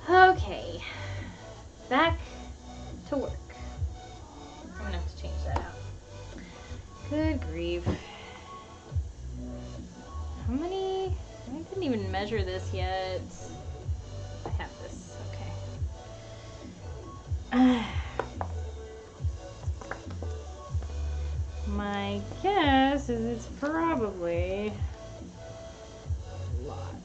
Okay, back to work. I'm gonna have to change that out. Good grief. How many? I didn't even measure this yet. I have this, okay. My guess is it's probably a lot.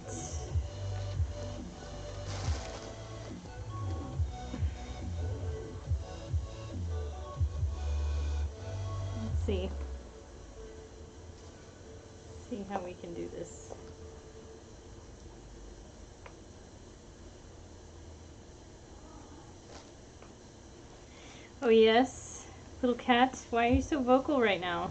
See how we can do this. Oh yes, little cat, why are you so vocal right now?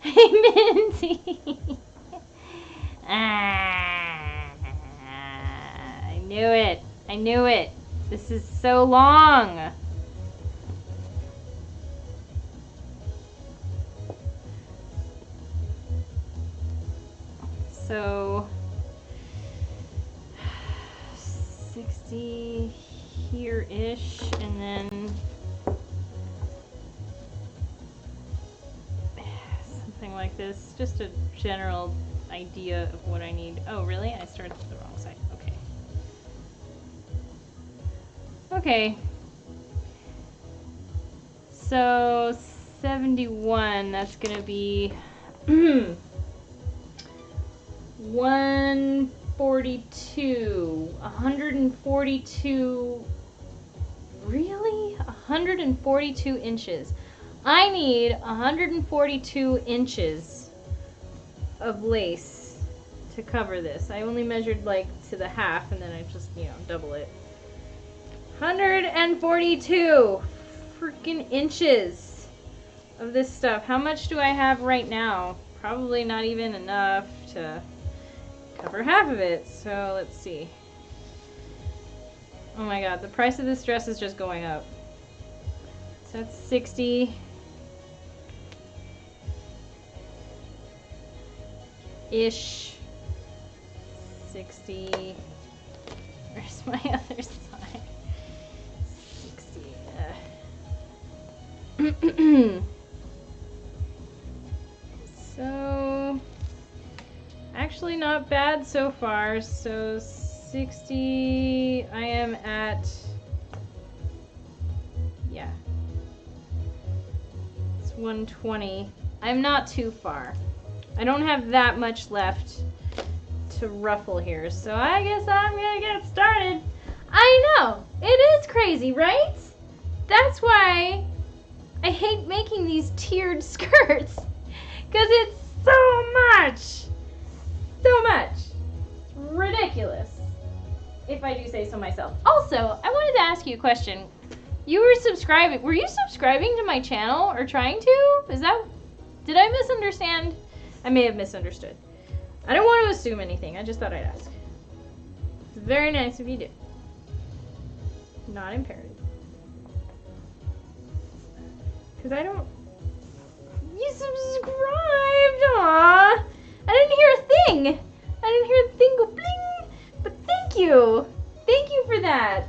Hey Minty! I knew it. I knew it. This is so long. So 60 here-ish, and then something like this. Just a general idea of what I need. Oh, really? I started with the wrong side. Okay. Okay. So 71, that's gonna be 142. 142. Really? 142 inches. I need 142 inches of lace to cover this. I only measured like to the half, and then I just, double it. 142 freaking inches of this stuff. How much do I have right now? Probably not even enough to cover half of it. So let's see. Oh my god, the price of this dress is just going up. So that's 60. Ish. 60. Where's my other side? 60. So, actually not bad so far. So 60, I am at, yeah, it's 120. I'm not too far. I don't have that much left to ruffle here, so I guess I'm gonna get started. I crazy, right? That's why I hate making these tiered skirts. Because it's so much. So much. Ridiculous. If I do say so myself. Also, I wanted to ask you a question. You were subscribing. Were you subscribing to my channel or trying to? Did I misunderstand? I may have misunderstood. I don't want to assume anything. I just thought I'd ask. It's very nice if you do. Not imperative. Because I don't... You subscribed! Aww! I didn't hear a thing! I didn't hear a thing go bling! But thank you! Thank you for that!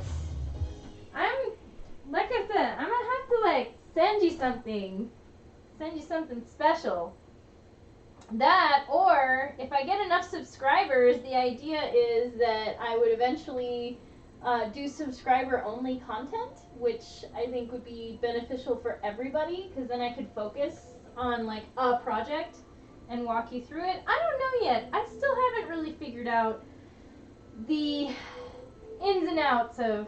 Like I said, I'm gonna have to, like, send you something. Send you something special. That, or if I get enough subscribers, the idea is that I would eventually do subscriber-only content, which I think would be beneficial for everybody, because then I could focus on, like, a project and walk you through it. I don't know yet. I still haven't really figured out the ins and outs of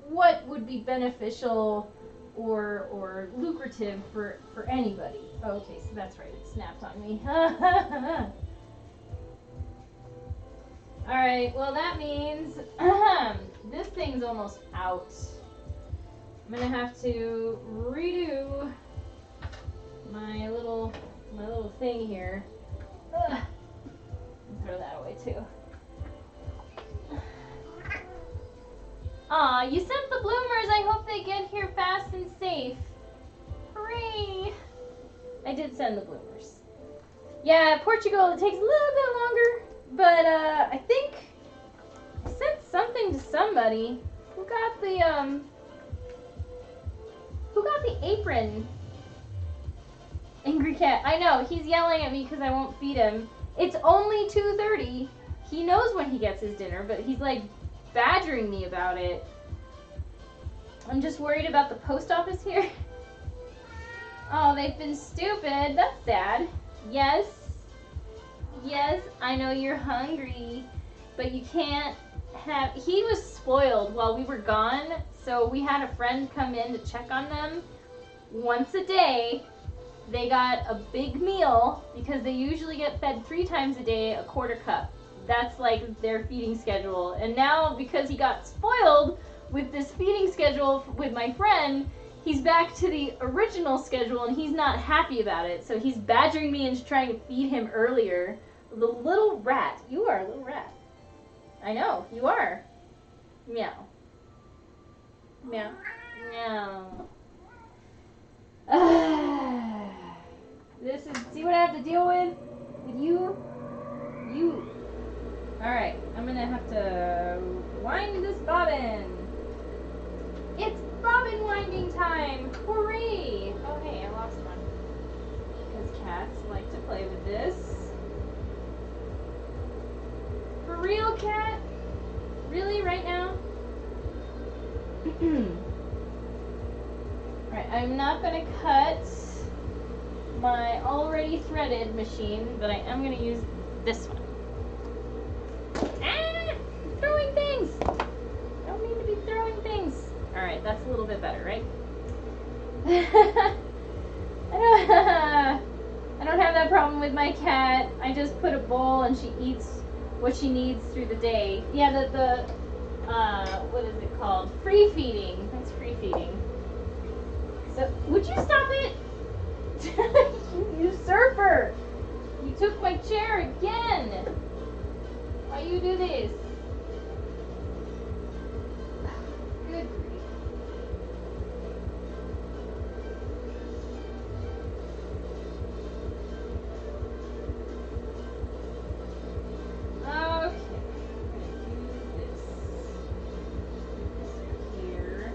what would be beneficial or lucrative for anybody. Okay, so that's right. It snapped on me. Alright, well that means this thing's almost out. I'm gonna have to redo my little thing here. Throw that away too. Aw, you sent the bloomers. I hope they get here fast and safe. Hooray! I did send the bloomers. Yeah, Portugal, it takes a little bit longer, but I think I sent something to somebody. Who got the apron? Angry cat. I know, he's yelling at me because I won't feed him. It's only 2:30. He knows when he gets his dinner, but he's like badgering me about it. I'm just worried about the post office here. Oh, they've been stupid. That's sad. Yes. Yes, I know you're hungry, but you can't have... He was spoiled while we were gone, so we had a friend come in to check on them. Once a day, they got a big meal because they usually get fed 3 times a day, a quarter cup. That's like their feeding schedule. And now, because he got spoiled with this feeding schedule with my friend, he's back to the original schedule and he's not happy about it. So he's badgering me into trying to feed him earlier. The little rat. You are a little rat. I know, you are. Meow. Meow. Meow. This is, see what I have to deal with? With you? You. Alright, I'm gonna have to wind this bobbin. It's bobbin winding time! Hooray! Oh hey, I lost one. Because cats like to play with this. For real, cat? Really, right now? Alright, I'm not gonna cut my already threaded machine, but I am gonna use this one. Ah! I'm throwing things! Don't need to be throwing things. Alright, that's a little bit better, right? I don't have that problem with my cat. I just put a bowl and she eats what she needs through the day. Yeah, what is it called? Free feeding. That's free feeding. So, would you stop it? You usurper! You took my chair again! Why you do this? Good grief. Okay. Here.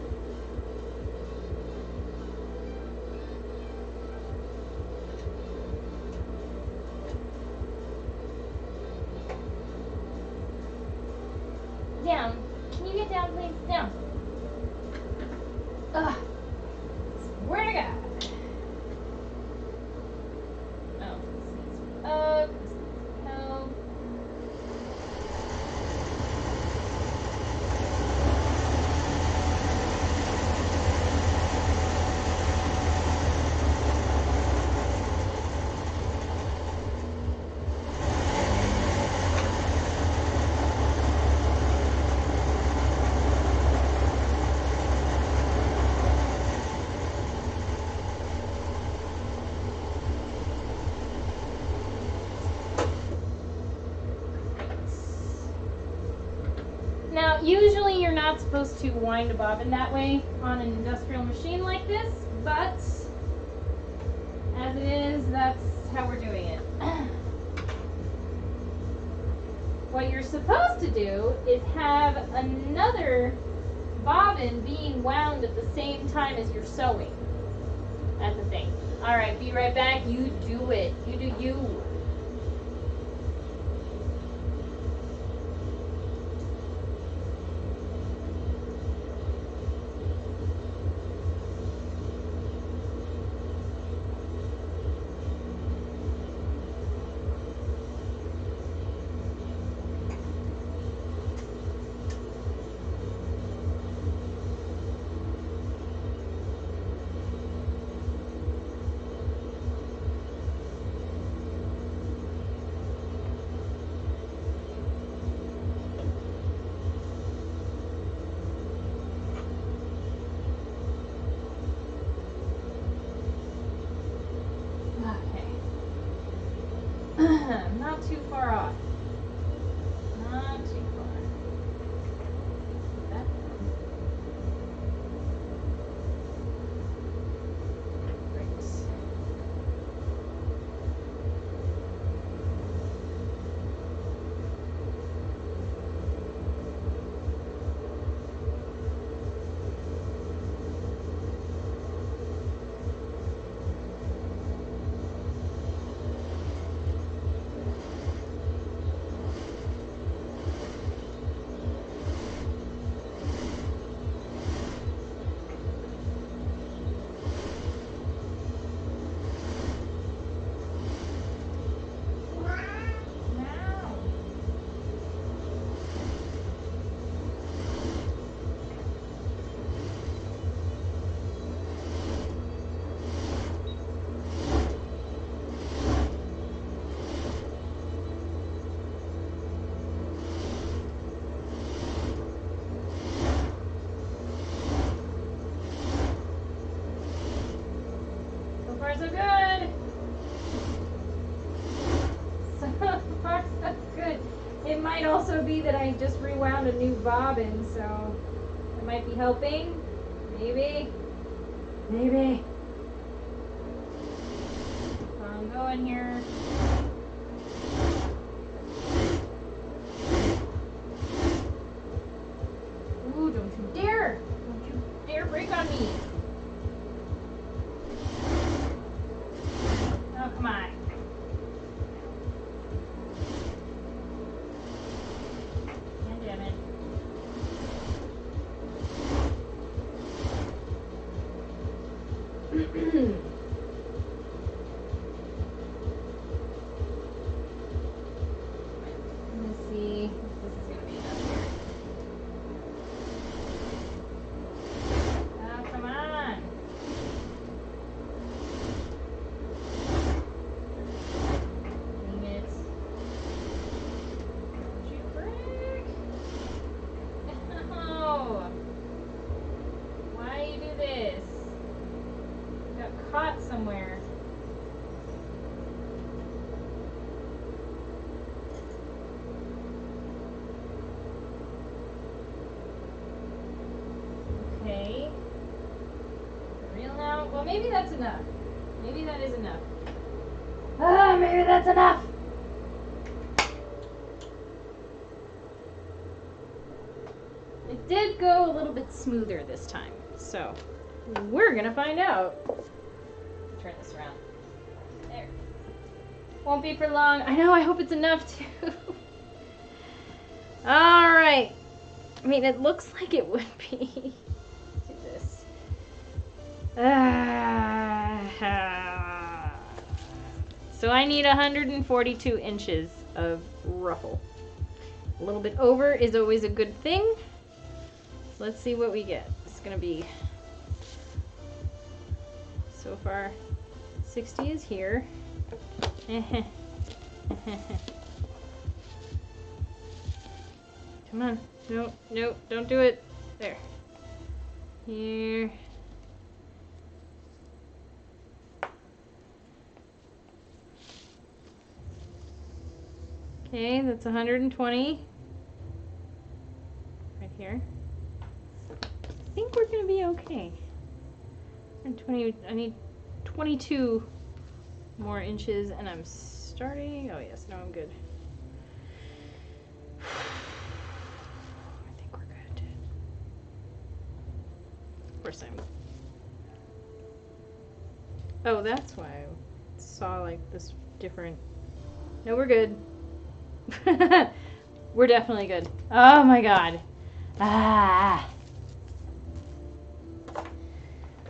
not supposed to wind a bobbin that way on an industrial machine like this, but as it is, that's how we're doing it. What you're supposed to do is have another bobbin being wound at the same time as you're sewing. That's the thing. Alright, be right back. You do it. You do you. Not too far off. Not too far. That Great. So far, so good. So far, so good. It might also be that I just rewound a new bobbin, so it might be helping. Maybe. Maybe. So I'm going here. Ooh, don't you dare! Don't you dare break on me! Oh, come on. God damn it. Let's see if this is going to be enough here. Oh, come on. Dang it. Don't you break. No. Why do you do this? Got caught somewhere. Okay. Real now? Well, maybe that's enough. Maybe that is enough. Ah, maybe that's enough. It did go a little bit smoother this time, so we're gonna find out. Turn this around. There. Won't be for long. I know, I hope it's enough too. Alright. I mean, it looks like it would be. Do this. So I need 142 inches of ruffle. A little bit over is always a good thing. Let's see what we get. It's gonna be, so far, 60 is here. Come on. No, no, don't do it. There. Here. Okay, that's 120. Right here. think we're gonna be okay. And 20, I need 22 more inches, and I'm starting. Oh yes, no, I'm good. I think we're good. Of course I'm. Oh, that's why I saw like this different. No, we're good. We're definitely good. Oh my god. Ah.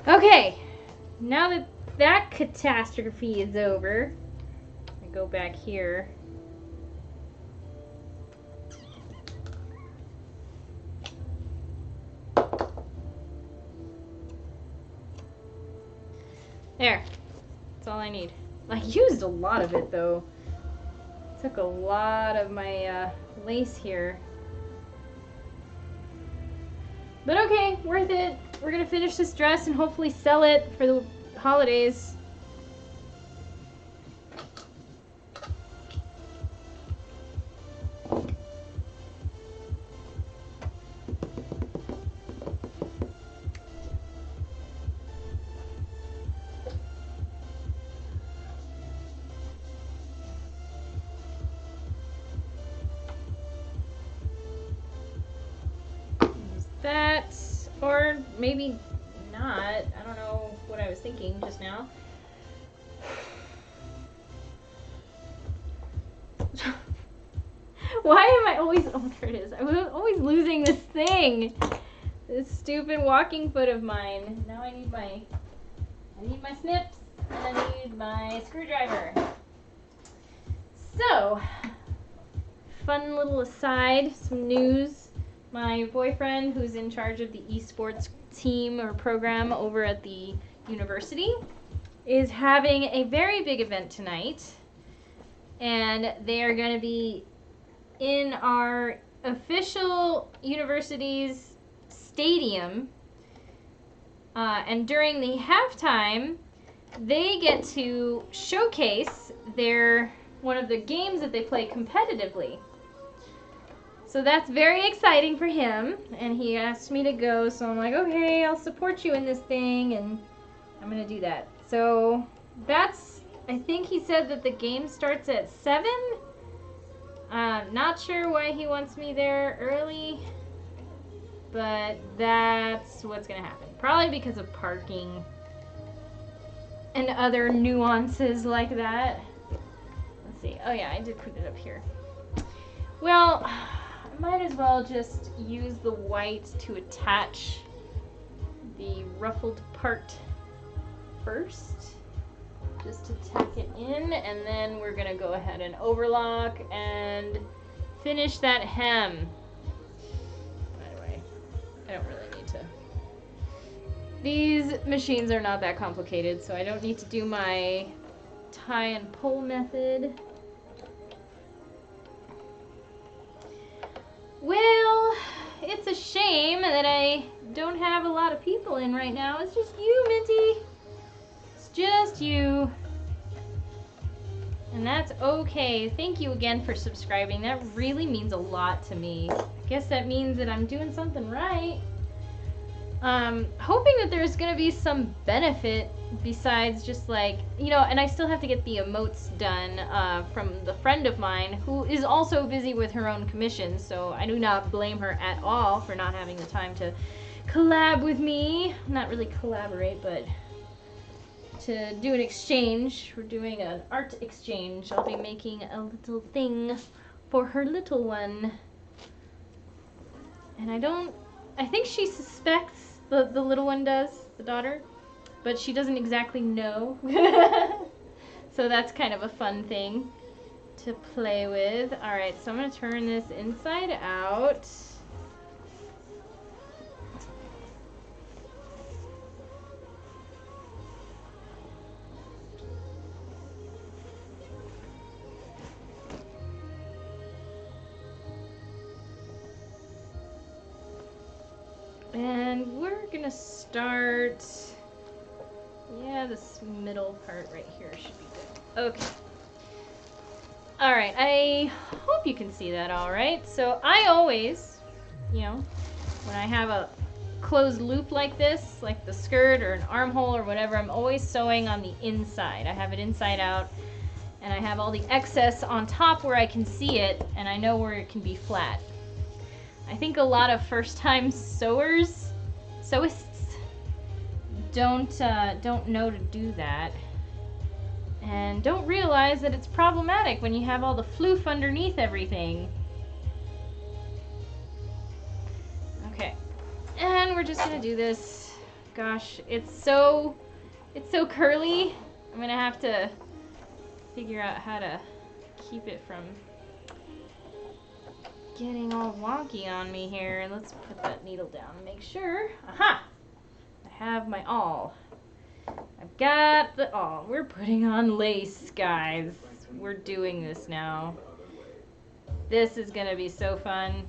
Okay. Now that that catastrophe is over, I go back here. There. That's all I need. I used a lot of it though. Took a lot of my lace here. But okay, worth it. We're gonna finish this dress and hopefully sell it for the holidays. That, or maybe not. I don't know what I was thinking just now. Why am I always, oh there it is, I'm always losing this thing. This stupid walking foot of mine. Now I need my snips and I need my screwdriver. So, fun little aside, some news. My boyfriend, who's in charge of the esports team or program over at the university, is having a very big event tonight. And they are going to be in our official university's stadium. And during the halftime, they get to showcase one of the games that they play competitively. So that's very exciting for him, and he asked me to go, so I'm like, okay, I'll support you in this thing, and I'm going to do that. So that's, I think he said that the game starts at 7. Not sure why he wants me there early, but that's what's going to happen. Probably because of parking and other nuances like that. Let's see. Oh yeah, I did put it up here. Well, might as well just use the white to attach the ruffled part first. Just to tack it in, and then we're gonna go ahead and overlock and finish that hem. By the way, I don't really need to. These machines are not that complicated, so I don't need to do my tie and pull method. Well, it's a shame that I don't have a lot of people in right now. It's just you, Minty. It's just you. And that's okay. Thank you again for subscribing. That really means a lot to me. I guess that means that I'm doing something right. Hoping that there's going to be some benefit besides just like, you know, and I still have to get the emotes done from the friend of mine who is also busy with her own commissions, so I do not blame her at all for not having the time to collab with me. Not really collaborate, but to do an exchange. We're doing an art exchange. I'll be making a little thing for her little one. And I think she suspects the little one does, the daughter, but she doesn't exactly know. So that's kind of a fun thing to play with. Alright, so I'm going to turn this inside out. And we're gonna start, yeah, this middle part right here should be good. Okay. Alright, I hope you can see that alright. So I always, you know, when I have a closed loop like this, like the skirt or an armhole or whatever, I'm always sewing on the inside. I have it inside out, and I have all the excess on top where I can see it, and I know where it can be flat. I think a lot of first-time sewists don't know to do that, and don't realize that it's problematic when you have all the floof underneath everything. Okay, and we're just gonna do this. Gosh, it's so curly. I'm gonna have to figure out how to keep it from getting all wonky on me here. Let's put that needle down and make sure. Aha! I have my awl. I've got the awl. We're putting on lace, guys. We're doing this now. This is gonna be so fun.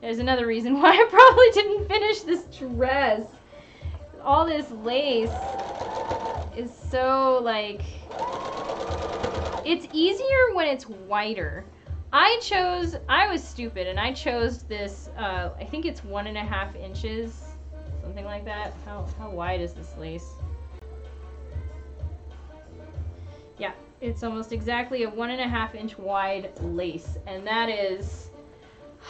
There's another reason why I probably didn't finish this dress. All this lace is so, like, it's easier when it's wider. I was stupid and I chose this, I think it's 1.5 inches, something like that. How wide is this lace? Yeah, it's almost exactly a 1.5 inch wide lace, and that is,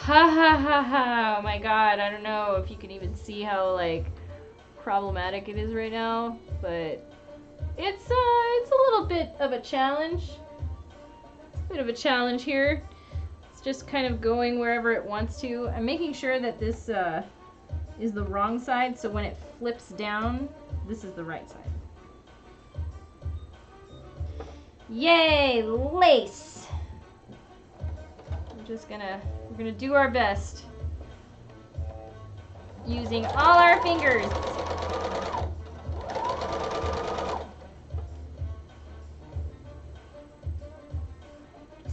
oh my god, I don't know if you can even see how, like, problematic it is right now, but it's a little bit of a challenge. Bit of a challenge here. It's just kind of going wherever it wants to. I'm making sure that this is the wrong side, so when it flips down, this is the right side. Yay, lace! We're gonna do our best using all our fingers.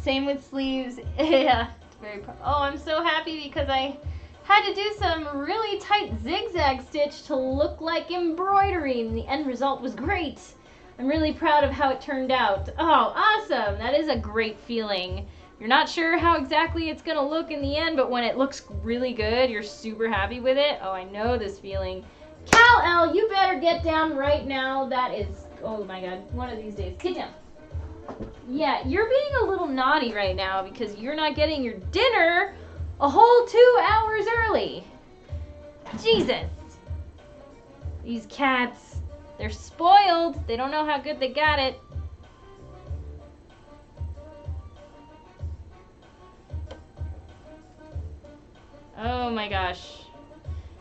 Same with sleeves. Yeah, oh, I'm so happy because I had to do some really tight zigzag stitch to look like embroidery, and the end result was great. I'm really proud of how it turned out. Oh, awesome. That is a great feeling. You're not sure how exactly it's gonna look in the end, but when it looks really good, you're super happy with it. Oh, I know this feeling. Cal-El, you better get down right now. That is, oh my god, one of these days. Get down. Yeah, you're being a little naughty right now because you're not getting your dinner a whole 2 hours early. Jesus. These cats, they're spoiled. They don't know how good they got it. Oh my gosh.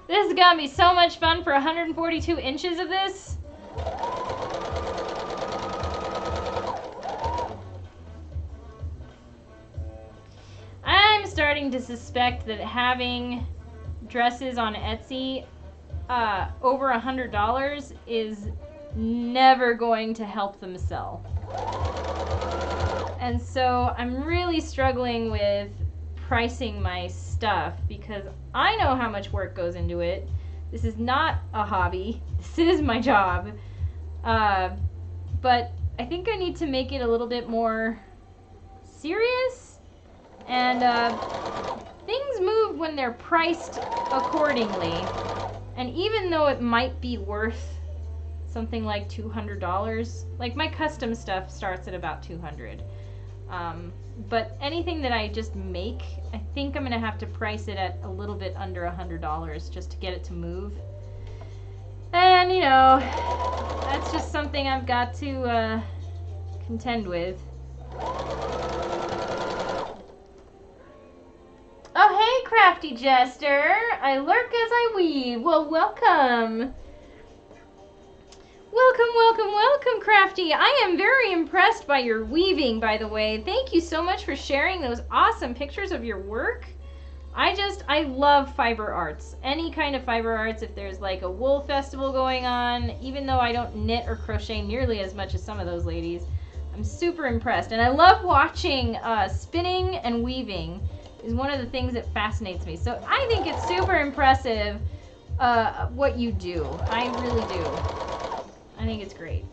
This is gonna be so much fun for 142 inches of this. I'm starting to suspect that having dresses on Etsy over $100 is never going to help them sell. And so I'm really struggling with pricing my stuff because I know how much work goes into it. This is not a hobby. This is my job. But I think I need to make it a little bit more serious. And things move when they're priced accordingly. And even though it might be worth something like $200, like my custom stuff starts at about $200. But anything that I just make, I think I'm gonna have to price it at a little bit under $100 just to get it to move. And you know, that's just something I've got to contend with. Oh hey, Crafty Jester! I lurk as I weave. Well, welcome! Welcome, welcome, welcome, Crafty! I am very impressed by your weaving, by the way. Thank you so much for sharing those awesome pictures of your work. I love fiber arts. Any kind of fiber arts, if there's like a wool festival going on, even though I don't knit or crochet nearly as much as some of those ladies, I'm super impressed. And I love watching spinning and weaving is one of the things that fascinates me. So I think it's super impressive what you do. I really do. I think it's great.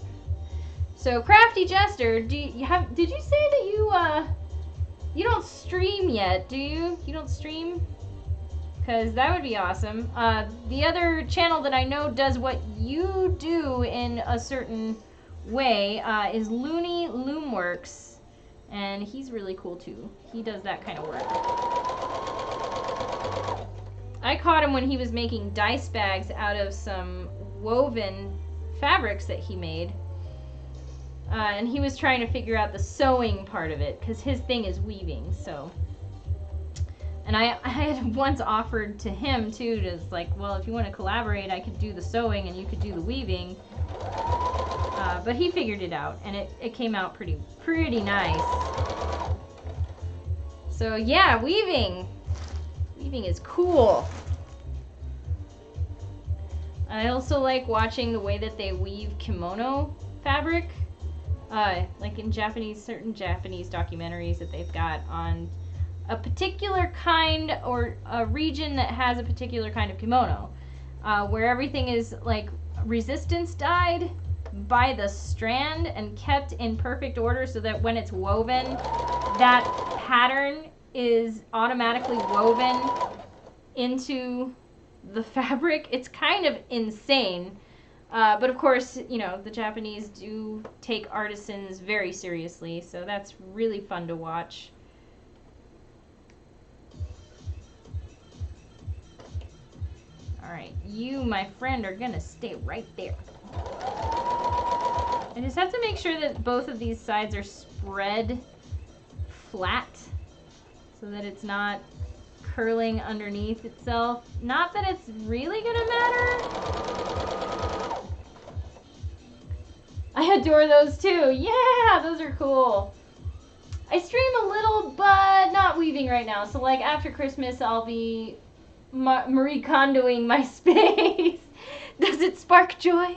So Crafty Jester, did you say that you don't stream yet, do you? You don't stream? because that would be awesome. The other channel that I know does what you do in a certain way is Looney Loomworks, and he's really cool too. He does that kind of work. I caught him when he was making dice bags out of some woven fabrics that he made. And he was trying to figure out the sewing part of it, because his thing is weaving, so. And I had once offered to him, too, to like, well, if you want to collaborate, I could do the sewing and you could do the weaving. But he figured it out, and it came out pretty nice. So, yeah, weaving. Weaving is cool. I also like watching the way that they weave kimono fabric. Like in certain Japanese documentaries that they've got on a particular kind or a region that has a particular kind of kimono, where everything is like resistance dyed by the strand and kept in perfect order so that when it's woven, that pattern is automatically woven into the fabric. It's kind of insane. But of course, you know, the Japanese do take artisans very seriously, so that's really fun to watch. Alright, you, my friend, are gonna stay right there. I just have to make sure that both of these sides are spread flat so that it's not curling underneath itself. Not that it's really gonna matter. I adore those too. Yeah, those are cool. I stream a little, but not weaving right now. So like after Christmas, I'll be Marie Kondoing my space. Does it spark joy?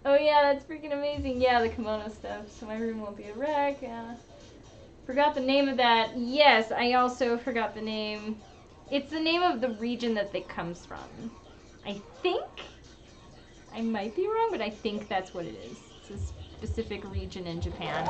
Oh yeah, that's freaking amazing. Yeah, the kimono stuff. So my room won't be a wreck. Forgot the name of that. Yes, I also forgot the name. It's the name of the region that it comes from. I think. I might be wrong, but I think that's what it is. It's a specific region in Japan.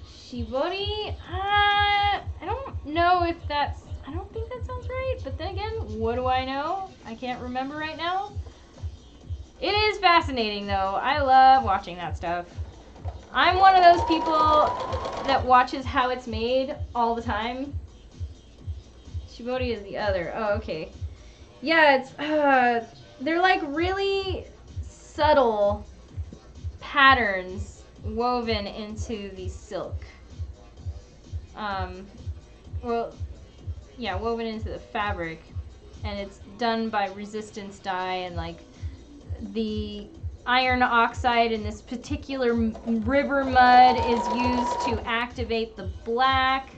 Shibori? I don't know if that's... I don't think that sounds right, but then again, what do I know? I can't remember right now. It is fascinating, though. I love watching that stuff. I'm one of those people that watches how it's made all the time. Shibori is the other. Oh, okay. Yeah, it's they're like really subtle patterns woven into the silk. Well, yeah, woven into the fabric, and it's done by resistance dye, and like the iron oxide in this particular river mud is used to activate the black.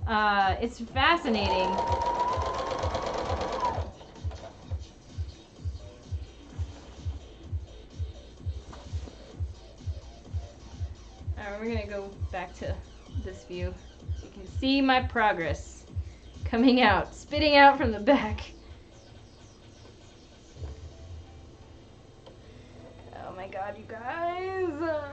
It's fascinating. Alright, we're gonna go back to this view so you can see my progress coming out, spitting out from the back. Oh my god, you guys!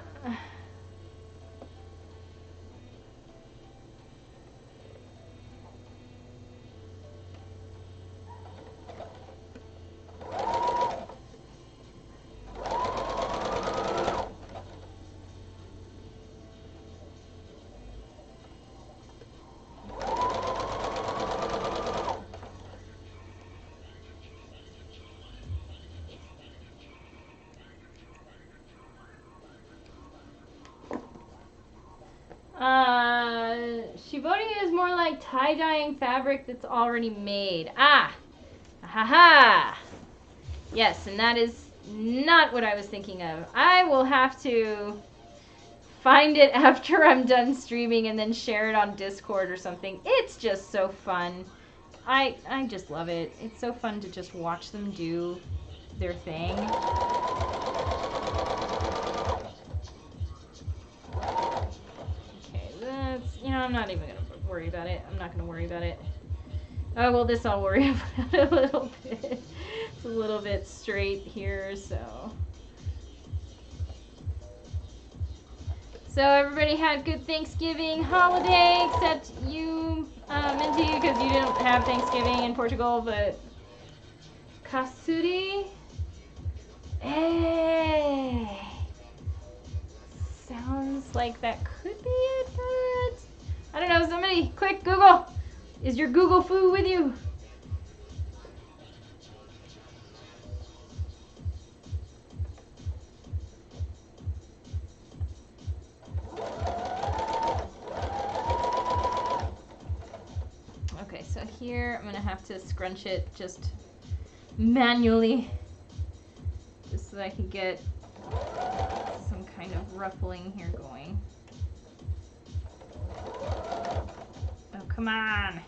Shibori is more like tie-dyeing fabric that's already made. Ah! Ha-ha! Yes, and that is not what I was thinking of. I will have to find it after I'm done streaming and then share it on Discord or something. It's just so fun. I just love it. It's so fun to just watch them do their thing. I'm not even going to worry about it. I'm not going to worry about it. Oh, well, this I'll worry about a little bit. a little bit straight here, so. So everybody had good Thanksgiving holiday, except you, Minty, because you didn't have Thanksgiving in Portugal, but Kasuri. Hey. Sounds like that could be it, but I don't know. Somebody, quick, Google. Is your Google foo with you? Okay, so here I'm gonna have to scrunch it just manually, just so that I can get some kind of ruffling here going. Oh, come on.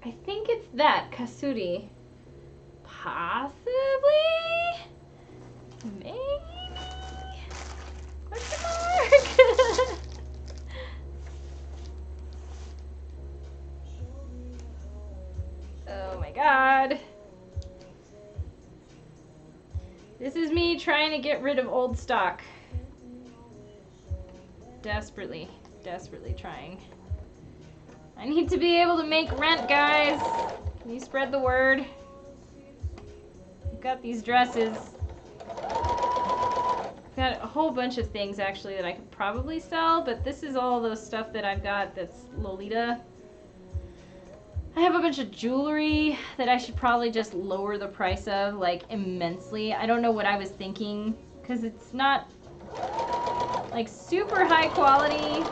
I think it's that, Kasuri. Possibly? Maybe? Question mark? Oh my god. This is me trying to get rid of old stock. Desperately, desperately trying. I need to be able to make rent, guys. Can you spread the word? I've got these dresses. I've got a whole bunch of things actually that I could probably sell, but this is all the stuff that I've got that's Lolita. I have a bunch of jewelry that I should probably just lower the price of, like, immensely. I don't know what I was thinking, because it's not, like, super high quality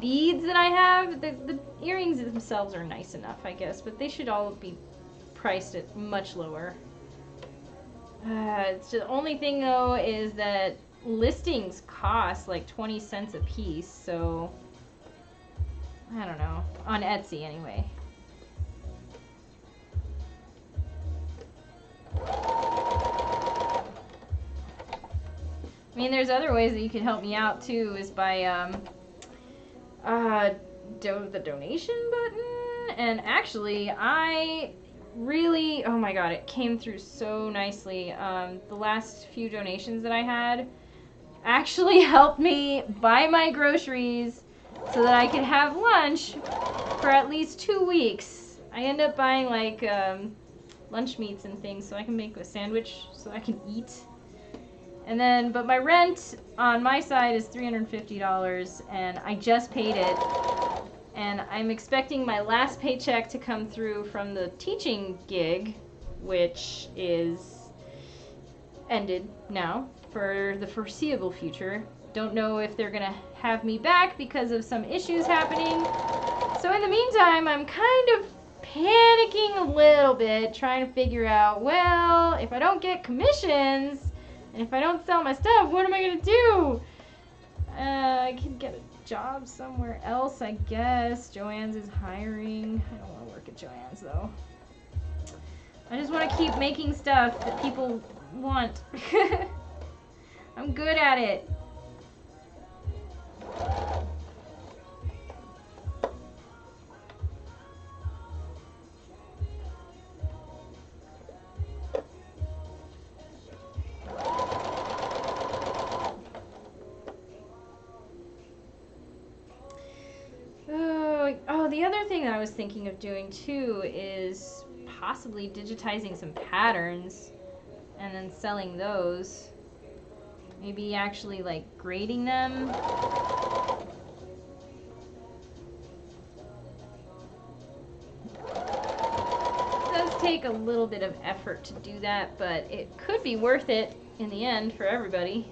beads that I have. The earrings themselves are nice enough, I guess, but they should all be priced at much lower. It's the only thing, though, is that listings cost, like, 20 cents a piece, so I don't know. On Etsy, anyway. I mean, there's other ways that you can help me out too, is by the donation button. And actually, I really, oh my god, it came through so nicely. The last few donations that I had actually helped me buy my groceries so that I could have lunch for at least 2 weeks. I end up buying like lunch meats and things so I can make a sandwich so I can eat. And then, but my rent on my side is $350 and I just paid it. And I'm expecting my last paycheck to come through from the teaching gig, which is ended now for the foreseeable future. Don't know if they're gonna have me back because of some issues happening. So in the meantime, I'm kind of panicking a little bit, trying to figure out, well, if I don't get commissions, and if I don't sell my stuff, what am I gonna do? I can get a job somewhere else, I guess. Joann's is hiring. I don't want to work at Joann's, though. I just want to keep making stuff that people want. I'm good at it. Oh, the other thing that I was thinking of doing too is possibly digitizing some patterns and then selling those. Maybe actually like grading them. It does take a little bit of effort to do that, but it could be worth it in the end for everybody.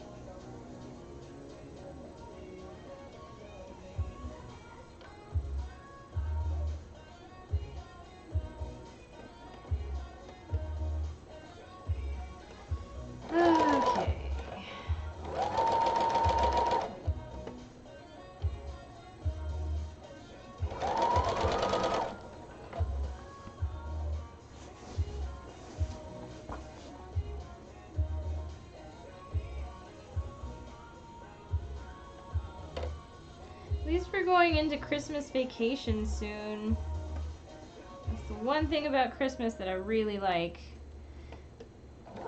At least we're going into Christmas vacation soon. That's the one thing about Christmas that I really like. I'm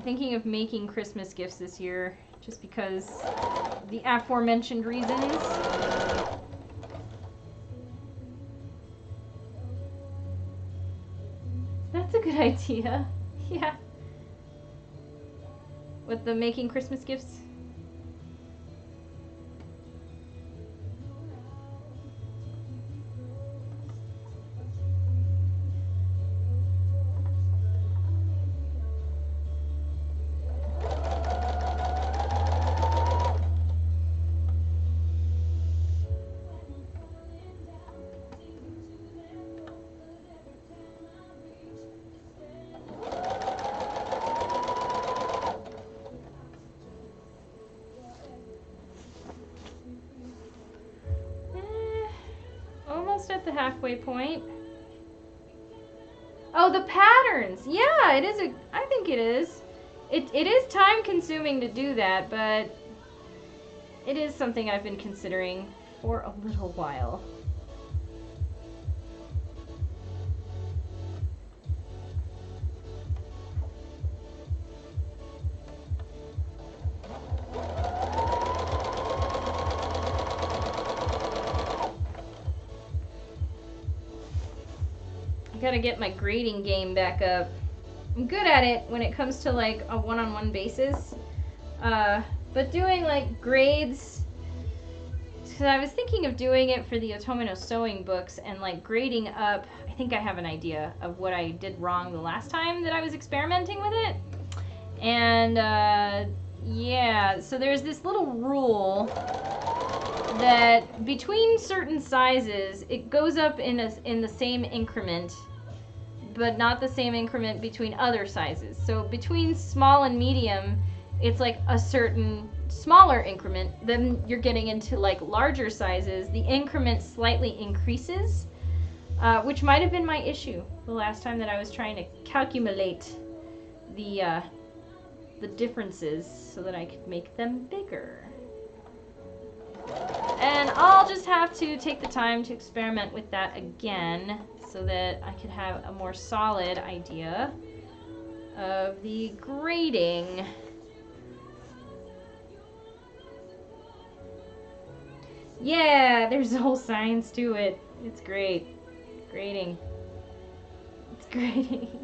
thinking of making Christmas gifts this year, just because the aforementioned reasons. That's a good idea. Yeah. With the making Christmas gifts? Almost at the halfway point. Oh, the patterns! Yeah, it is I think it is. It is time consuming to do that, but it is something I've been considering for a little while. Gotta get my grading game back up. I'm good at it when it comes to like a one-on-one basis, but doing like grades, because I was thinking of doing it for the Otomino sewing books and like grading up. I think I have an idea of what I did wrong the last time that I was experimenting with it, and yeah, so there's this little rule that between certain sizes it goes up in the same increment, but not the same increment between other sizes. So between small and medium, it's like a certain smaller increment. Then you're getting into like larger sizes, the increment slightly increases, which might have been my issue the last time that I was trying to calculate the differences so that I could make them bigger. And I'll just have to take the time to experiment with that again so that I could have a more solid idea of the grading. Yeah, there's a whole science to it. It's great. Grading. It's grading.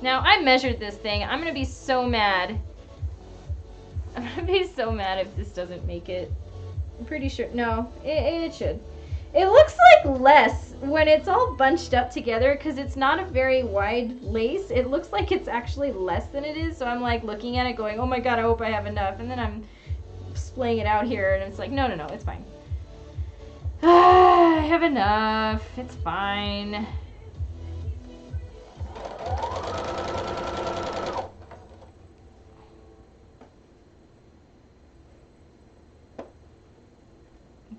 Now, I measured this thing. I'm gonna be so mad. I'm gonna be so mad if this doesn't make it. I'm pretty sure. No, it should. It looks like less when it's all bunched up together because it's not a very wide lace. It looks like it's actually less than it is. So I'm like looking at it going, oh my god, I hope I have enough. And then I'm splaying it out here and it's like, no, it's fine. I have enough. It's fine.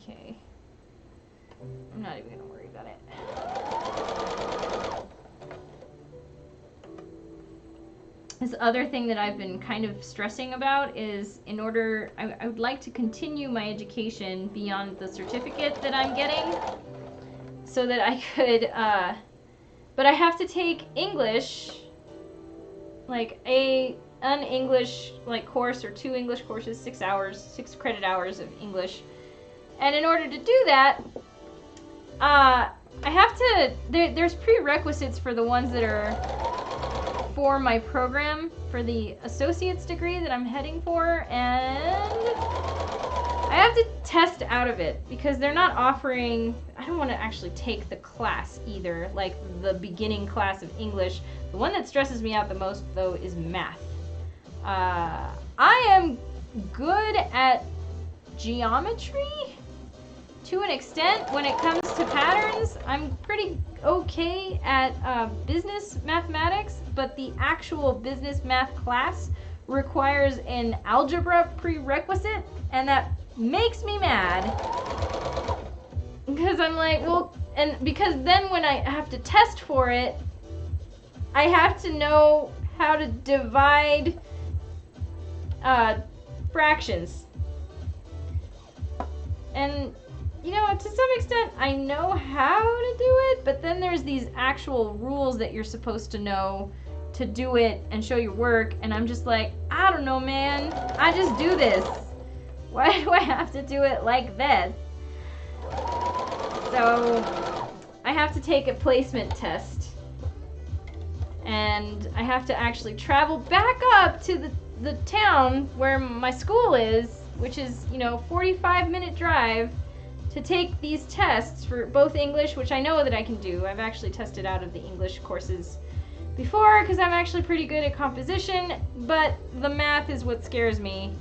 Okay. I'm not even gonna worry about it. This other thing that I've been kind of stressing about is I would like to continue my education beyond the certificate that I'm getting so that I could, but I have to take English, like an English like course or 2 English courses, 6 hours, 6 credit hours of English. And in order to do that, I have to, there's prerequisites for the ones that are for my program for the associate's degree that I'm heading for, and I have to test out of it because they're not offering, I don't want to actually take the class either, like the beginning class of English. The one that stresses me out the most though is math. I am good at geometry to an extent. When it comes to patterns, I'm pretty okay at business mathematics, but the actual business math class requires an algebra prerequisite, and that makes me mad. Because I'm like, well, and because then when I have to test for it, I have to know how to divide fractions. And, you know, to some extent, I know how to do it, but then there's these actual rules that you're supposed to know to do it and show your work, and I'm just like, I don't know, man. I just do this. Why do I have to do it like this? So, I have to take a placement test. And I have to actually travel back up to the town where my school is, which is, you know, 45-minute drive, to take these tests for both English, which I know that I can do. I've actually tested out of the English courses before because I'm actually pretty good at composition, but the math is what scares me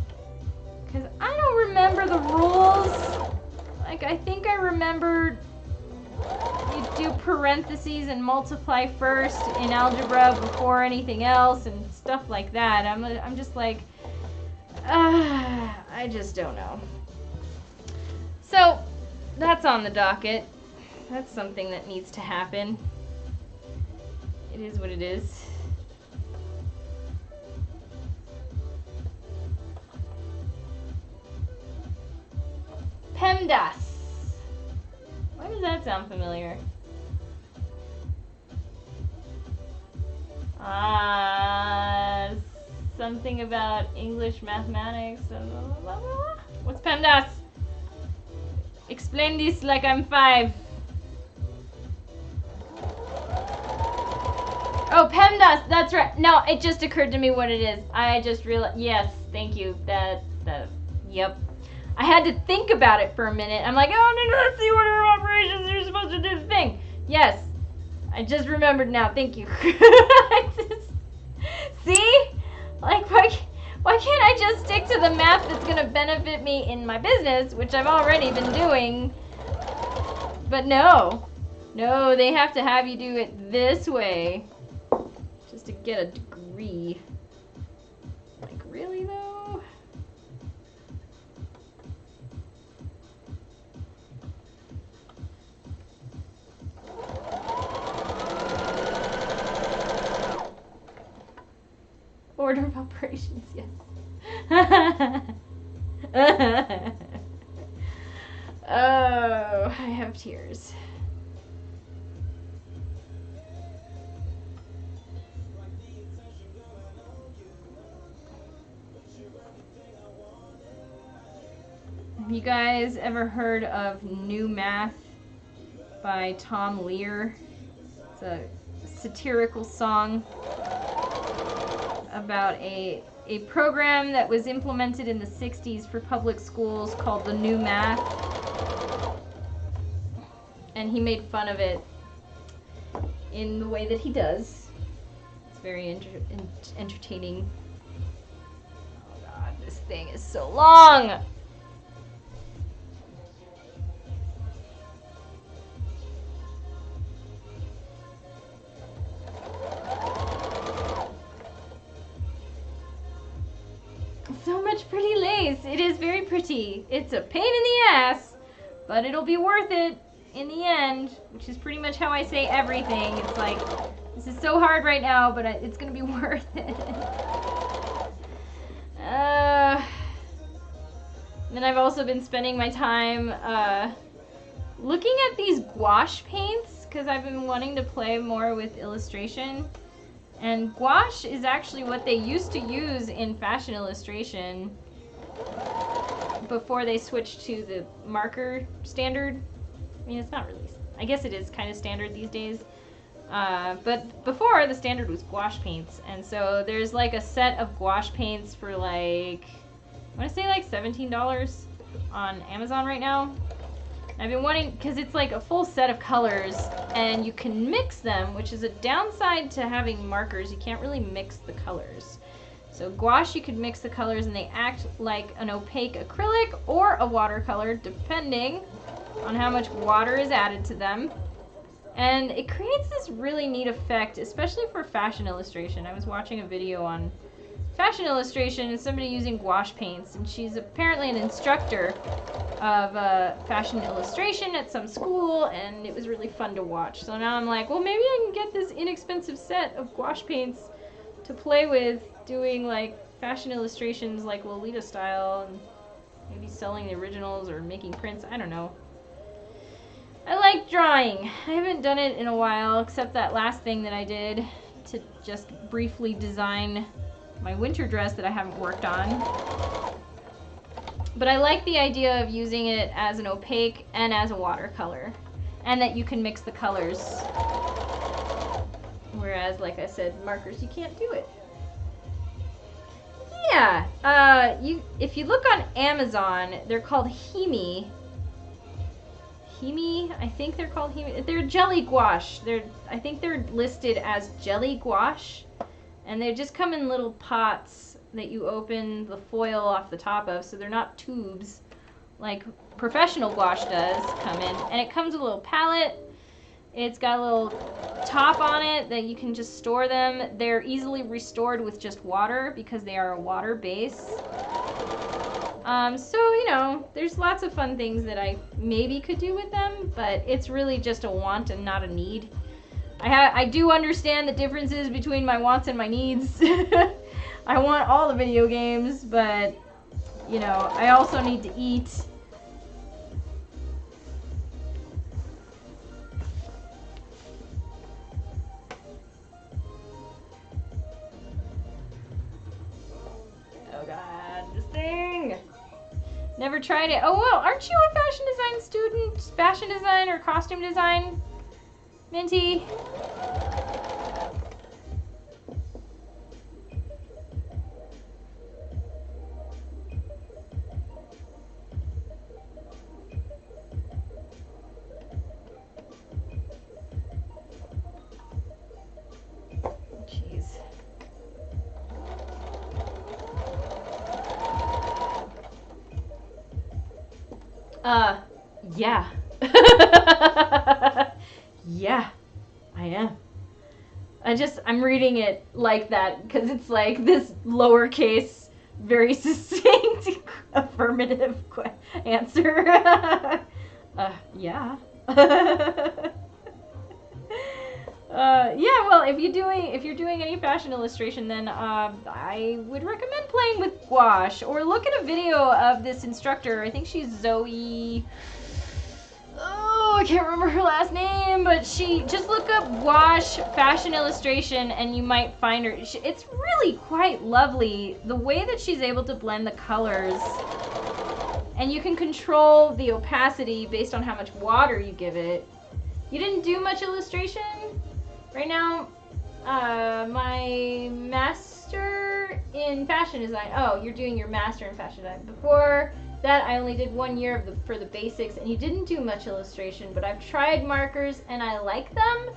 because I don't remember the rules. Like, I think I remember you do parentheses and multiply first in algebra before anything else and stuff like that. I'm just like, I just don't know. So, that's on the docket. That's something that needs to happen. It is what it is. PEMDAS. Why does that sound familiar? Something about English, mathematics, blah, blah, blah, blah. What's PEMDAS? Explain this like I'm 5. Oh, PEMDAS, that's right. No, it just occurred to me what it is. I just realized, yes, thank you. Yep. I had to think about it for a minute. I'm like, oh, let's see what order of operations you're supposed to do the thing. Yes, I just remembered now. Thank you. See? Like, why can't I just stick to the math that's going to benefit me in my business, which I've already been doing? But no, they have to have you do it this way just to get a degree. Like, really though? Order of operations, yes. Oh, I have tears. Have you guys ever heard of New Math by Tom Lear? It's a satirical song about a program that was implemented in the 60s for public schools called the New Math. And he made fun of it in the way that he does. It's very entertaining. Oh god, this thing is so long! So much pretty lace. It is very pretty. It's a pain in the ass, but it'll be worth it in the end, which is pretty much how I say everything. It's like, this is so hard right now, but it's gonna be worth it. Then I've also been spending my time looking at these gouache paints because I've been wanting to play more with illustration. And gouache is actually what they used to use in fashion illustration before they switched to the marker standard. I mean, it's not really, I guess it is kind of standard these days. But before, the standard was gouache paints. And so there's like a set of gouache paints for like, I want to say like $17 on Amazon right now. I've been wanting, because it's like a full set of colors and you can mix them, which is a downside to having markers. You can't really mix the colors. So gouache, you could mix the colors and they act like an opaque acrylic or a watercolor, depending on how much water is added to them. And it creates this really neat effect, especially for fashion illustration. I was watching a video on fashion illustration is somebody using gouache paints, and she's apparently an instructor of fashion illustration at some school, and it was really fun to watch. So now I'm like, well, maybe I can get this inexpensive set of gouache paints to play with doing like fashion illustrations like Lolita style, and maybe selling the originals or making prints. I don't know. I like drawing. I haven't done it in a while, except that last thing that I did to just briefly design my winter dress that I haven't worked on. But I like the idea of using it as an opaque and as a watercolor, and that you can mix the colors. Whereas, like I said, markers, you can't do it. Yeah, if you look on Amazon, they're called Himi. Himi, I think they're called Himi. They're jelly gouache. I think they're listed as jelly gouache, and they just come in little pots that you open the foil off the top of, so they're not tubes like professional gouache does come in. And it comes with a little palette. It's got a little top on it that you can just store them. They're easily restored with just water because they are a water base. So, you know, there's lots of fun things that I maybe could do with them, but it's really just a want and not a need. I do understand the differences between my wants and my needs. I want all the video games, but, you know, I also need to eat. Oh god, this thing! Never tried it. Oh well, aren't you a fashion design student? Fashion design or costume design? Minty? Jeez. Yeah. Yeah, I am. I'm reading it like that because it's like this lowercase, very succinct affirmative answer. Yeah. Yeah, well, if you're doing any fashion illustration, then I would recommend playing with gouache, or look at a video of this instructor. I think she's Zoe. Oh, I can't remember her last name, but just look up gouache fashion illustration and you might find her. It's really quite lovely the way that she's able to blend the colors, and you can control the opacity based on how much water you give it. You didn't do much illustration? Right now, my master in fashion design. Oh, you're doing your master in fashion design. Before that, I only did 1 year for the basics, and you didn't do much illustration. But I've tried markers, and I like them.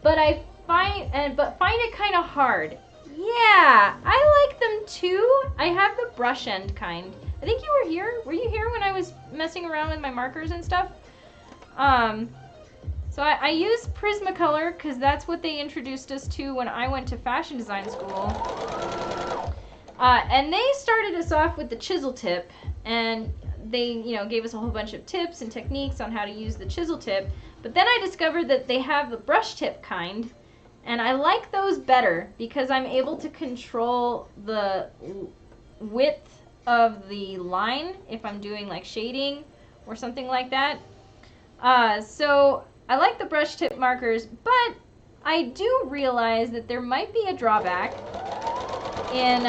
But I find it kind of hard. Yeah, I like them too. I have the brush end kind. I think you were here. Were you here when I was messing around with my markers and stuff? So I use Prismacolor because that's what they introduced us to when I went to fashion design school. And they started us off with the chisel tip, and they, you know, gave us a whole bunch of tips and techniques on how to use the chisel tip. But then I discovered that they have the brush tip kind, and I like those better because I'm able to control the width of the line if I'm doing like shading or something like that. So I like the brush tip markers, but I do realize that there might be a drawback in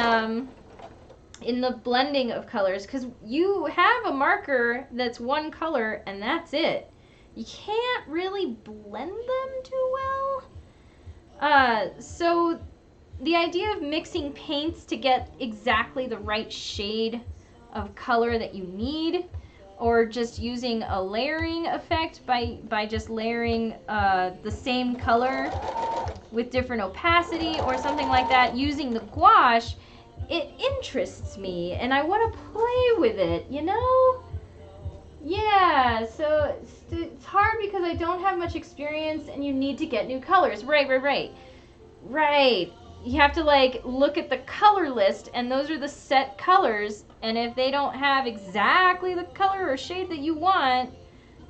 the blending of colors, because you have a marker that's one color and that's it. You can't really blend them too well. So the idea of mixing paints to get exactly the right shade of color that you need, or just using a layering effect by just layering the same color with different opacity or something like that, using the gouache, it interests me and I want to play with it, you know? Yeah, so it's hard because I don't have much experience and you need to get new colors. Right. you have to like look at the color list, and those are the set colors, and if they don't have exactly the color or shade that you want,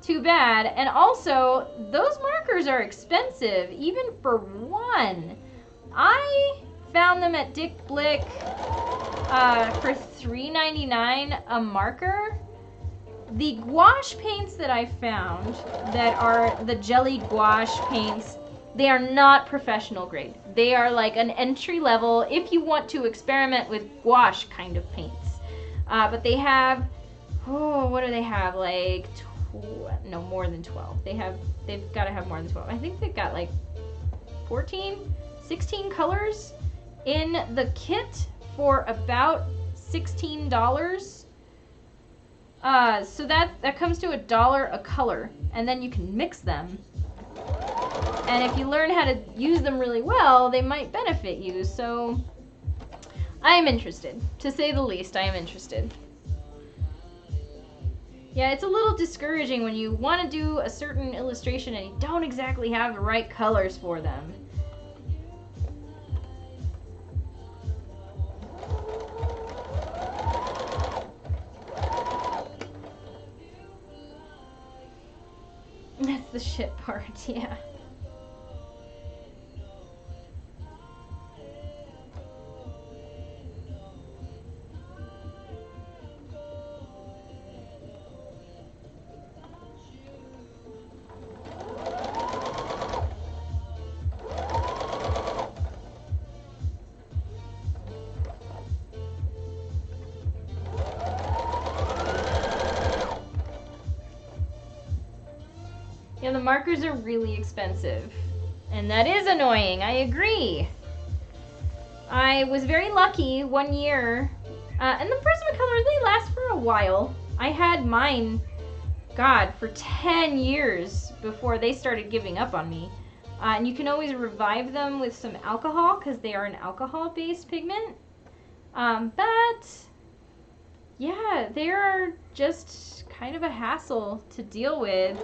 too bad. And also, those markers are expensive, even for one. I found them at Dick Blick for $3.99 a marker. The gouache paints that I found, that are the jelly gouache paints, they are not professional grade. They are like an entry level if you want to experiment with gouache kind of paints. But they have, oh, what do they have? Like, no, more than 12. They've got to have more than 12. I think they've got like 14, 16 colors in the kit for about $16. So that comes to $1 a color, and then you can mix them. And if you learn how to use them really well, they might benefit you. So I am interested, to say the least. I am interested. Yeah, it's a little discouraging when you want to do a certain illustration and you don't exactly have the right colors for them. That's the shit part, yeah. Yeah, the markers are really expensive, and that is annoying, I agree. I was very lucky one year, and the Prismacolor, they last for a while. I had mine, God, for 10 years before they started giving up on me. And you can always revive them with some alcohol, because they are an alcohol-based pigment. But, yeah, they are just kind of a hassle to deal with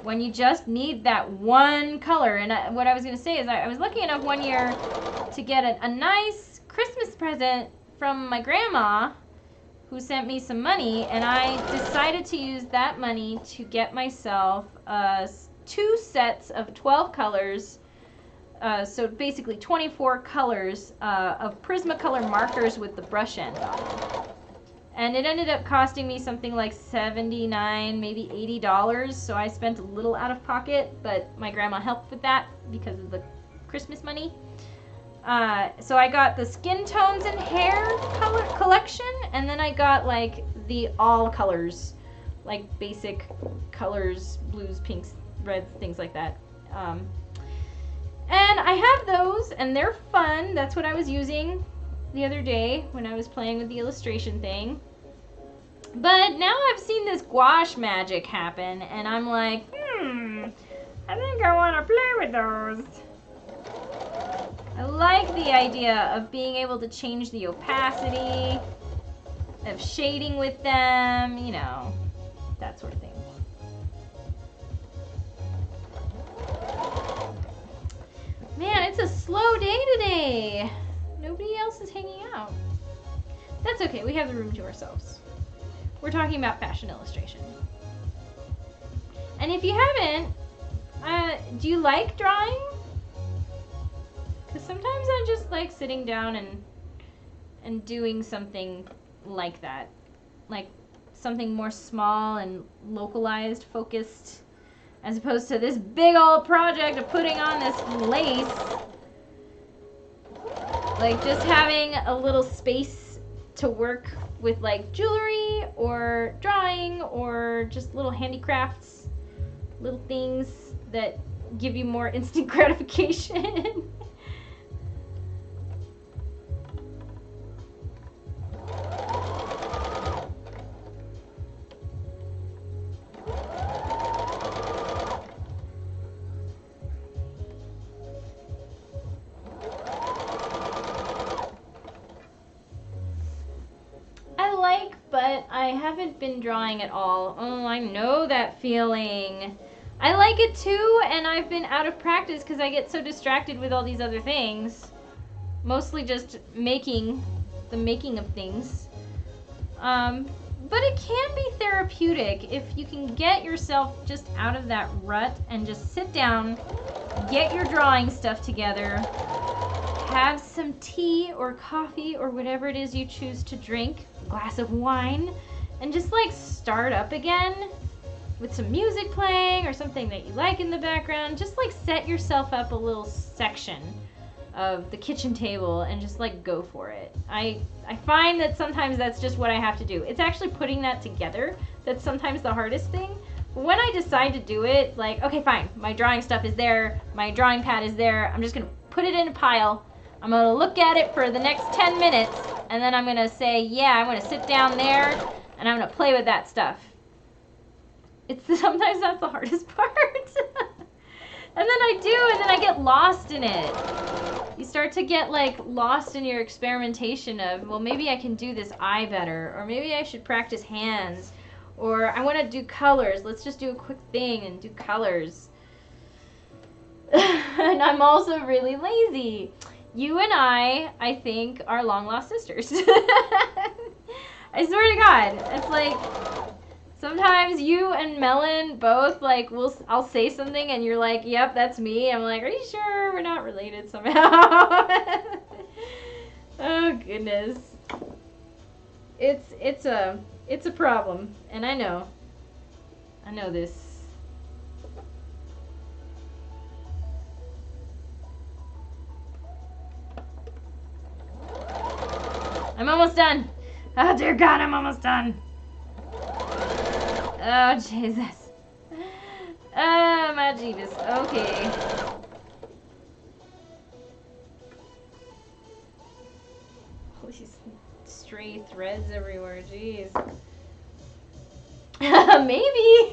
when you just need that one color. And what I was going to say is I was lucky enough one year to get a nice Christmas present from my grandma, who sent me some money, and I decided to use that money to get myself 2 sets of 12 colors, so basically 24 colors of Prismacolor markers with the brush end on them. And it ended up costing me something like $79, maybe $80, so I spent a little out of pocket, but my grandma helped with that because of the Christmas money. So I got the skin tones and hair color collection, and then I got like the all colors, like basic colors, blues, pinks, reds, things like that. And I have those, and they're fun. That's what I was using the other day when I was playing with the illustration thing. But now I've seen this gouache magic happen, and I'm like, I think I want to play with those. I like the idea of being able to change the opacity, of shading with them, you know, that sort of thing. Man, it's a slow day today. Nobody else is hanging out. That's okay, we have the room to ourselves. We're talking about fashion illustration. And if you haven't, do you like drawing? Because sometimes I just like sitting down and doing something like that. Like something more small and localized, focused, as opposed to this big old project of putting on this lace. Like just having a little space to work with like jewelry or drawing or just little handicrafts, little things that give you more instant gratification. But I haven't been drawing at all. Oh, I know that feeling. I like it too, and I've been out of practice because I get so distracted with all these other things. mostly just making of things. But it can be therapeutic if you can get yourself just out of that rut and just sit down, get your drawing stuff together, have some tea or coffee or whatever it is you choose to drink, a glass of wine, and just like start up again with some music playing or something that you like in the background. Just like set yourself up a little section of the kitchen table and just like go for it. I find that sometimes that's just what I have to do. It's actually putting that together that's sometimes the hardest thing. But when I decide to do it, like, okay, fine, my drawing stuff is there, my drawing pad is there, I'm just gonna put it in a pile. I'm gonna look at it for the next 10 minutes, and then I'm gonna say, yeah, I'm gonna sit down there and I'm gonna play with that stuff. Sometimes that's the hardest part. And then I do, and then I get lost in it. You start to get like lost in your experimentation of, well, maybe I can do this eye better, or maybe I should practice hands, or I want to do colors. Let's just do a quick thing and do colors. And I'm also really lazy. You and I think, are long lost sisters. I swear to God, it's like, sometimes you and Melon both, like, I'll say something and you're like, yep, that's me. I'm like, are you sure we're not related somehow? Oh, goodness. It's a problem, and I know this. I'm almost done. Oh, dear God, I'm almost done. Oh, Jesus. Oh, my Jeebus. Okay. All these stray threads everywhere. Jeez. Maybe.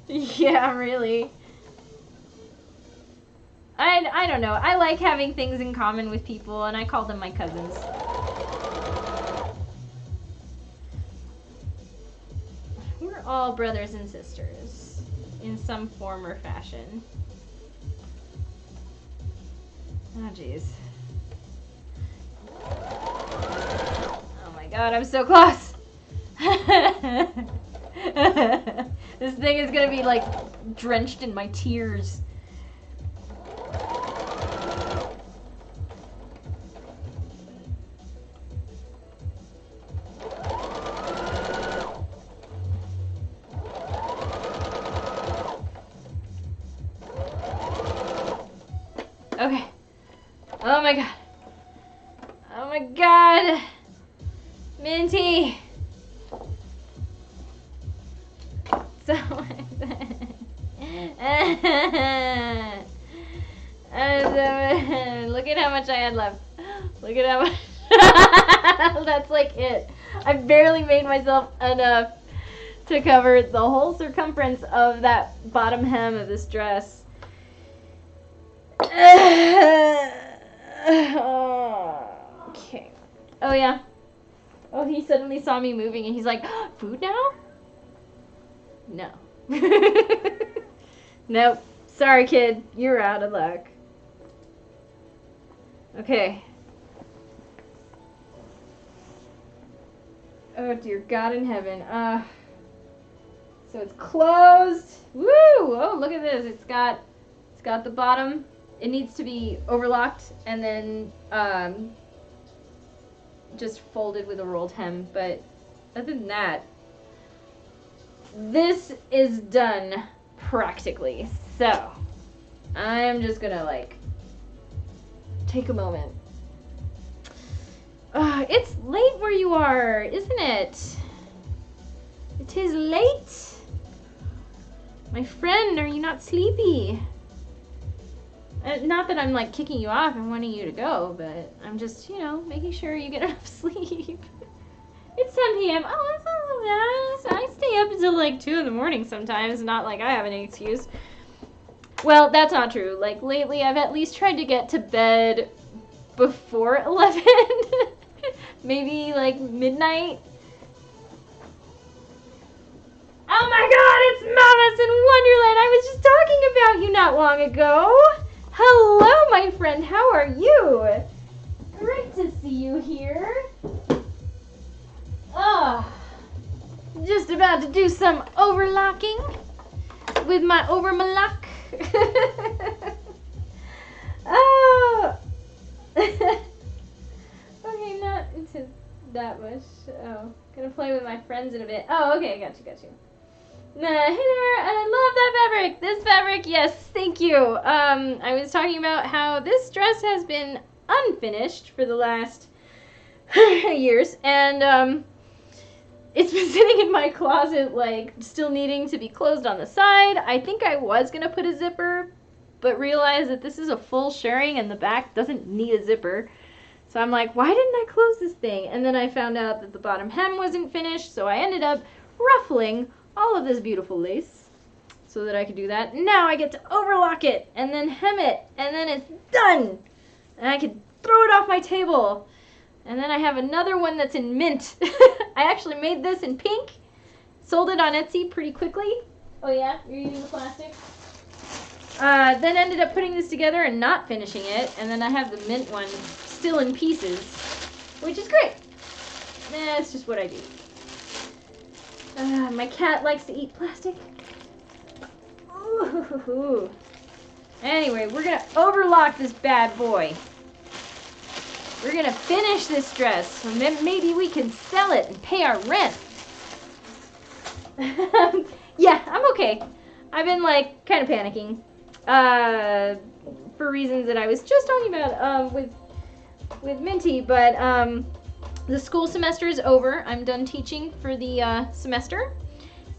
Yeah, really. I don't know. I like having things in common with people, and I call them my cousins. We're all brothers and sisters in some form or fashion. Oh, jeez. Oh my God, I'm so close. This thing is gonna be like drenched in my tears. Okay. Oh my God. Oh my God. Minty. So look at how much I had left. Look at how much. That's like it. I barely made myself enough to cover the whole circumference of that bottom hem of this dress. Okay. Oh yeah. Oh, he suddenly saw me moving and he's like, food now? No. Nope. Sorry, kid. You're out of luck. Okay. Oh, dear God in heaven. So it's closed. Woo! Oh, look at this. It's got the bottom. It needs to be overlocked and then just folded with a rolled hem. But other than that, this is done practically. So I'm just gonna like take a moment. It's late where you are, isn't it? It is late. My friend, are you not sleepy? Not that I'm like kicking you off and wanting you to go, but I'm just, making sure you get enough sleep. It's 10 p.m. Oh, that's not so bad. I stay up until like 2 in the morning sometimes, not like I have any excuse. Well, that's not true. Like lately I've at least tried to get to bed before 11. Maybe like midnight. Oh my God, it's Mama's in Wonderland. I was just talking about you not long ago. Hello, my friend. How are you? Great to see you here. Just about to do some overlocking with my overlock. Oh. Okay, not into that much. Oh, gonna play with my friends in a bit. Oh, okay, got you. Hey there, I love that fabric. This fabric, yes, thank you. I was talking about how this dress has been unfinished for the last years, and it's been sitting in my closet, like, still needing to be closed on the side. I think I was gonna put a zipper, but realized that this is a full shirring and the back doesn't need a zipper. So I'm like, why didn't I close this thing? And then I found out that the bottom hem wasn't finished, so I ended up ruffling all of this beautiful lace so that I could do that. Now I get to overlock it and then hem it, and then it's done. And I can throw it off my table. And then I have another one that's in mint. I actually made this in pink, sold it on Etsy pretty quickly. Oh yeah, you're using the plastic? Then ended up putting this together and not finishing it, and then I have the mint one still in pieces, which is great. It's just what I do. My cat likes to eat plastic. Ooh. Anyway, we're gonna overlock this bad boy. We're gonna finish this dress, so maybe we can sell it and pay our rent. Yeah, I'm okay. I've been like kind of panicking for reasons that I was just talking about with Minty, but the school semester is over. I'm done teaching for the semester,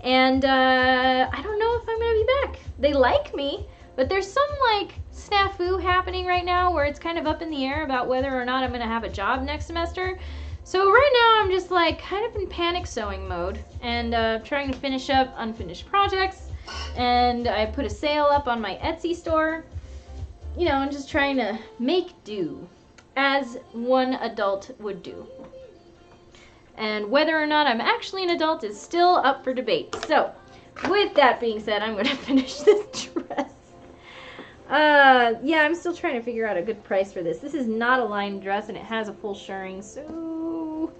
and I don't know if I'm gonna be back. They like me, but there's some like snafu happening right now where it's kind of up in the air about whether or not I'm gonna have a job next semester. So right now I'm just like kind of in panic sewing mode and trying to finish up unfinished projects, and I put a sale up on my Etsy store, you know, and just trying to make do as one adult would do. And whether or not I'm actually an adult is still up for debate. So with that being said, I'm going to finish this dress. Yeah, I'm still trying to figure out a good price for this. This is not a lined dress, and it has a full shirring, so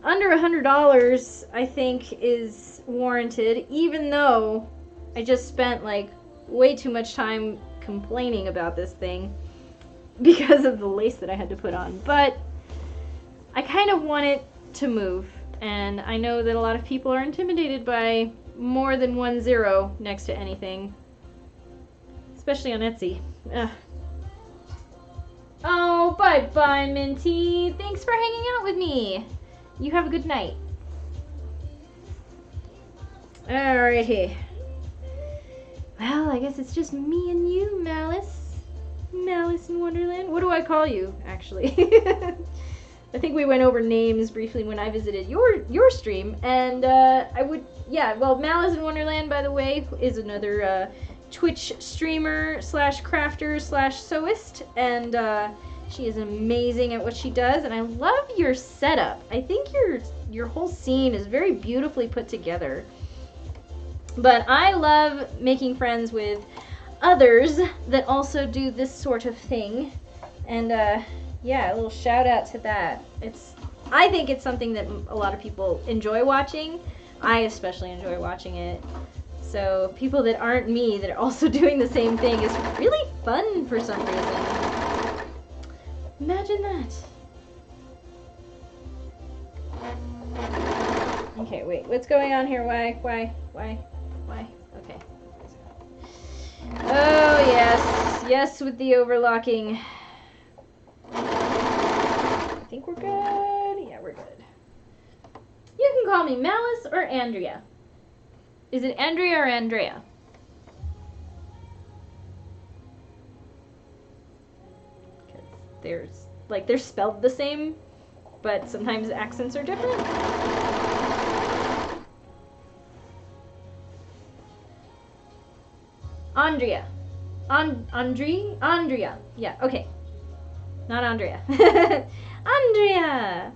under $100 I think is warranted, even though I just spent like way too much time complaining about this thing because of the lace that I had to put on. But I kind of want it to move, and I know that a lot of people are intimidated by more than 1 0 next to anything, especially on Etsy. Ugh. Oh, bye-bye, Minty. Thanks for hanging out with me. You have a good night. Alrighty. Well, I guess it's just me and you, Malice. Malice in Wonderland. What do I call you, actually? I think we went over names briefly when I visited your stream, and well, Malice in Wonderland, by the way, is another Twitch streamer / crafter / sewist, and she is amazing at what she does, and I love your setup. I think your whole scene is very beautifully put together. But I love making friends with others that also do this sort of thing, and yeah, a little shout out to that. I think it's something that a lot of people enjoy watching. I especially enjoy watching it. So people that aren't me that are also doing the same thing is really fun for some reason. Imagine that. Okay, wait, what's going on here? Why? Okay. Oh, yes, with the overlocking. I think we're good. Yeah, we're good. You can call me Malice or Andrea. Is it Andrea or Andrea? Because they're spelled the same, but sometimes accents are different. Andrea. Andrea. Yeah, okay. Not Andrea. Andrea!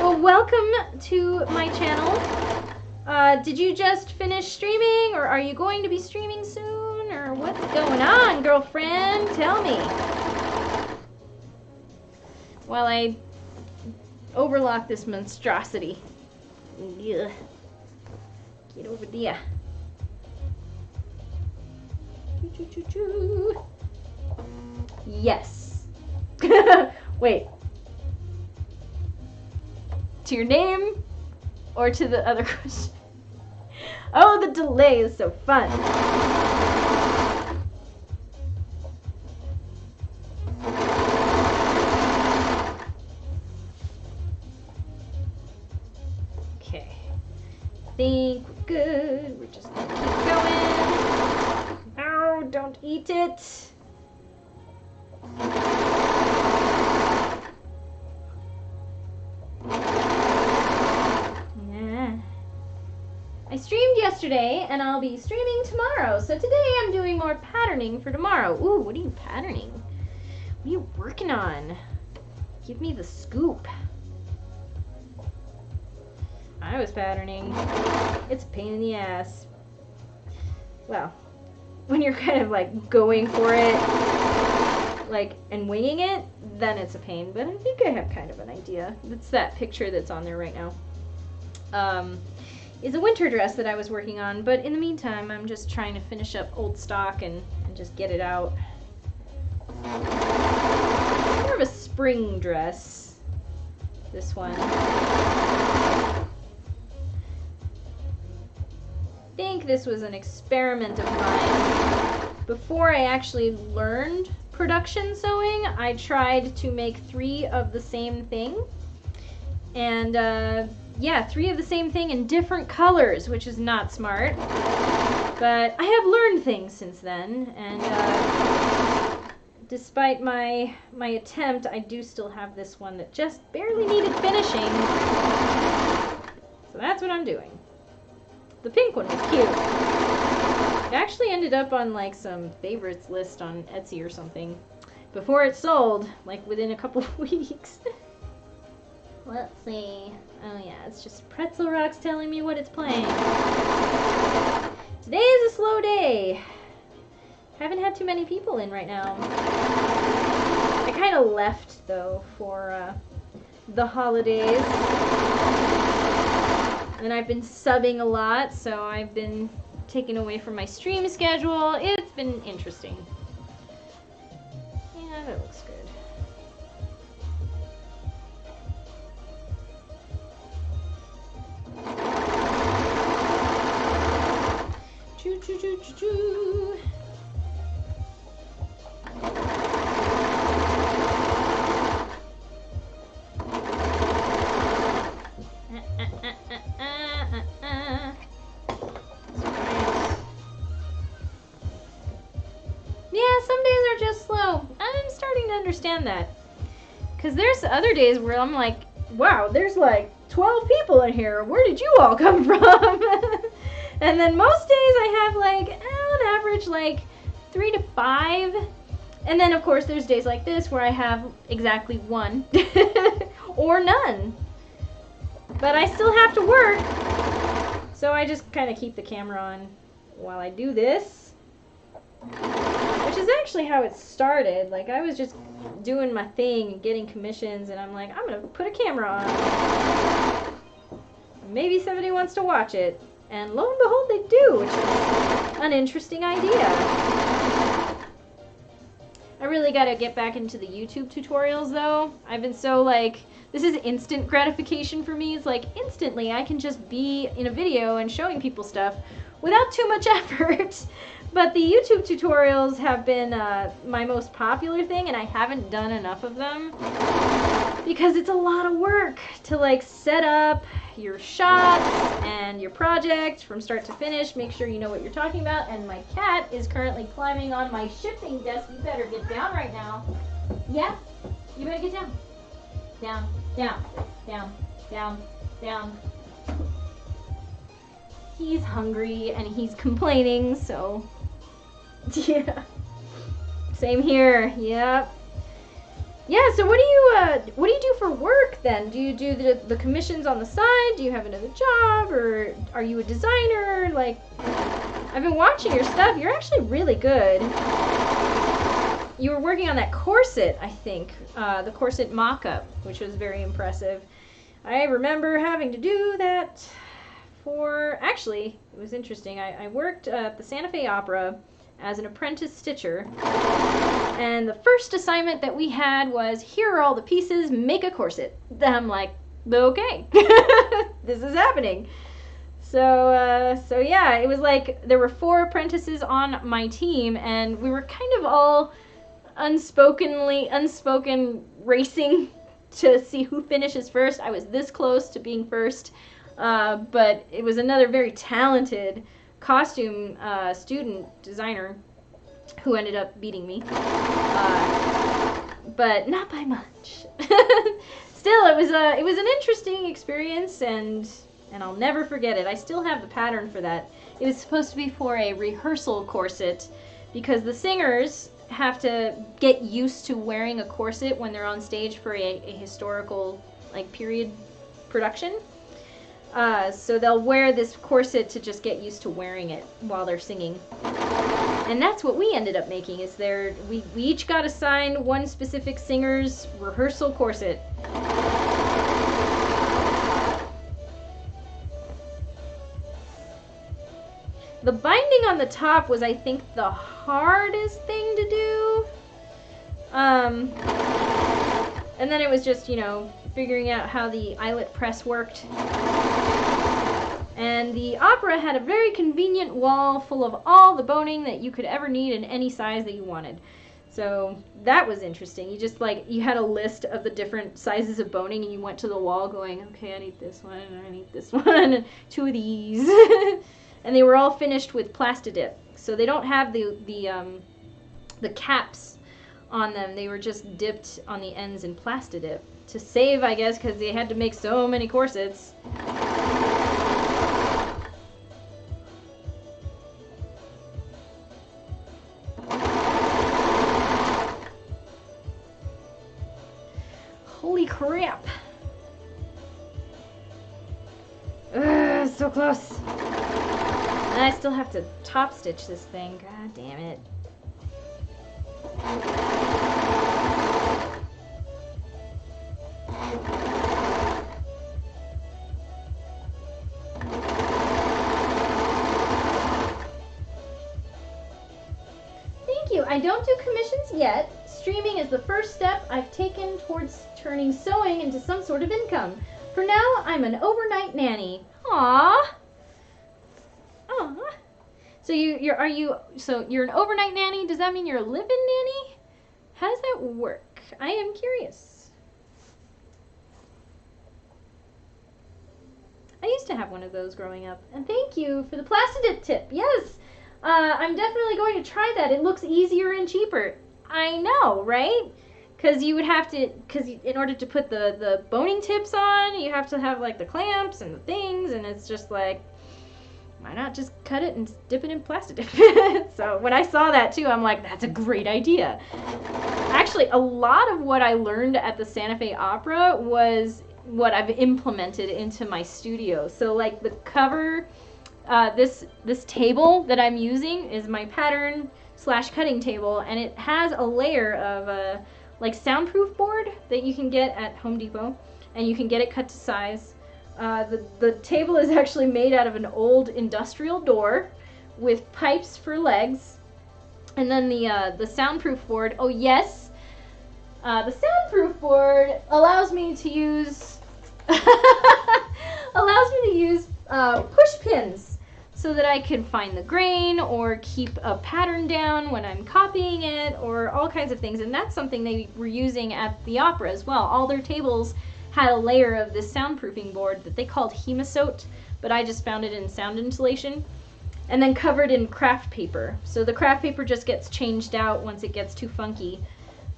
Well, welcome to my channel. Did you just finish streaming, or are you going to be streaming soon? Or what's going on, girlfriend? Tell me. While I overlock this monstrosity. Ugh. Get over there. Yes. Wait. To your name or to the other question? Oh, the delay is so fun. Okay. I think we're good. We're just gonna keep going. No, don't eat it. I streamed yesterday, and I'll be streaming tomorrow. So today I'm doing more patterning for tomorrow. Ooh, what are you patterning? What are you working on? Give me the scoop. I was patterning. It's a pain in the ass. Well, when you're kind of like going for it, like, and winging it, then it's a pain. But I think I have kind of an idea. It's that picture that's on there right now. Is a winter dress that I was working on, but in the meantime, I'm just trying to finish up old stock and just get it out. It's more of a spring dress, this one. I think this was an experiment of mine. Before I actually learned production sewing, I tried to make 3 of the same thing. And, yeah, 3 of the same thing in different colors, which is not smart. But I have learned things since then, and despite my attempt, I do still have this one that just barely needed finishing. So that's what I'm doing. The pink one was cute. It actually ended up on like some favorites list on Etsy or something before it sold, like within a couple of weeks. Let's see. Oh yeah, it's just Pretzel Rocks telling me what it's playing. Today is a slow day. Haven't had too many people in right now. I kind of left though for the holidays. And I've been subbing a lot, so I've been taken away from my stream schedule. It's been interesting. Yeah, that looks good. Choo choo choo choo choo. Yeah, some days are just slow. I'm starting to understand that. Because there's other days where I'm like, wow, there's like 12 people in here. Where did you all come from? And then most days I have like, on average, like 3 to 5. And then of course there's days like this where I have exactly 1 or none. But I still have to work. So I just kind of keep the camera on while I do this. Which is actually how it started. Like I was just doing my thing and getting commissions and I'm like, I'm gonna put a camera on. Maybe somebody wants to watch it. And lo and behold, they do, which is an interesting idea. I really gotta get back into the YouTube tutorials though. I've been so like, this is instant gratification for me. It's like instantly I can just be in a video and showing people stuff without too much effort. But the YouTube tutorials have been my most popular thing, and I haven't done enough of them because it's a lot of work to like set up your shots and your project from start to finish, make sure you know what you're talking about. And my cat is currently climbing on my shipping desk. You better get down right now. Yeah, you better get down. Down, down, down, down, down. He's hungry and he's complaining, so yeah. Same here. Yep. Yeah, so what do you do for work then? Do you do the commissions on the side? Do you have another job, or are you a designer? Like, I've been watching your stuff. You're actually really good. You were working on that corset, I think. The corset mock-up, which was very impressive. I remember having to do that for... Actually, it was interesting. I worked at the Santa Fe Opera as an apprentice stitcher. And the first assignment that we had was, here are all the pieces, make a corset. I'm like, okay, this is happening. So yeah, it was like there were 4 apprentices on my team, and we were kind of all unspoken racing to see who finishes first. I was this close to being first, but it was another very talented costume student designer who ended up beating me, but not by much. Still, it was an interesting experience, and I'll never forget it. I still have the pattern for that. It was supposed to be for a rehearsal corset, because the singers have to get used to wearing a corset when they're on stage for a historical, like, period production. So they'll wear this corset to just get used to wearing it while they're singing. And that's what we ended up making, is we each got assigned one specific singer's rehearsal corset. The binding on the top was, I think, the hardest thing to do. And then it was just, you know, figuring out how the eyelet press worked. And the opera had a very convenient wall full of all the boning that you could ever need in any size that you wanted. So that was interesting. You just, like, you had a list of the different sizes of boning, and you went to the wall going, okay, I need this one, and I need this one, and 2 of these. And they were all finished with Plastidip. So they don't have the caps on them. They were just dipped on the ends in Plastidip to save, I guess, because they had to make so many corsets. Holy crap. Ugh, so close. And I still have to top stitch this thing. God damn it. Thank you. I don't do commissions yet. Streaming is the first step I've taken towards turning sewing into some sort of income. For now, I'm an overnight nanny. Aww. Aww. So you're an overnight nanny? Does that mean you're a live-in nanny? How does that work? I am curious. I used to have one of those growing up. And thank you for the Plastidip tip. Yes, I'm definitely going to try that. It looks easier and cheaper. I know, right? Because you would have to, in order to put the boning tips on, you have to have, like, the clamps and the things, and it's just like, why not just cut it and dip it in Plastidip? So when I saw that too, I'm like, that's a great idea. Actually, a lot of what I learned at the Santa Fe Opera was what I've implemented into my studio. So, like, the cover, this table that I'm using is my pattern / cutting table, and it has a layer of like soundproof board that you can get at Home Depot, and you can get it cut to size. The table is actually made out of an old industrial door with pipes for legs, and then the soundproof board. Oh yes, the soundproof board allows me to use push pins, so that I can find the grain or keep a pattern down when I'm copying it, or all kinds of things. And that's something they were using at the opera as well. All their tables had a layer of this soundproofing board that they called Hemasote, but I just found it in sound insulation, and then covered in craft paper. So the craft paper just gets changed out once it gets too funky.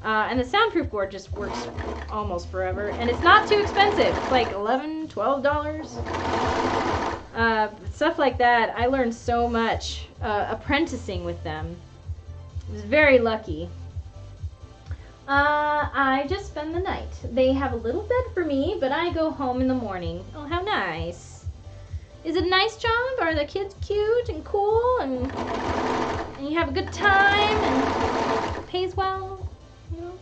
And the soundproof board just works almost forever, and it's not too expensive. It's like $11, $12. Stuff like that. I learned so much apprenticing with them. I was very lucky. I just spend the night. They have a little bed for me, but I go home in the morning. Oh, how nice. is it a nice job? Are the kids cute and cool and you have a good time and it pays well, you know?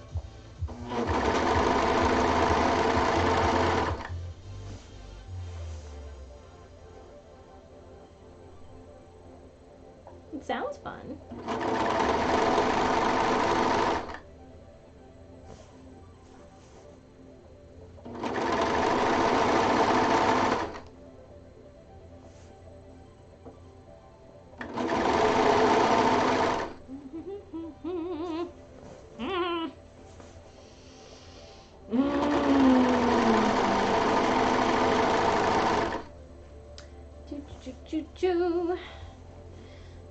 It sounds fun.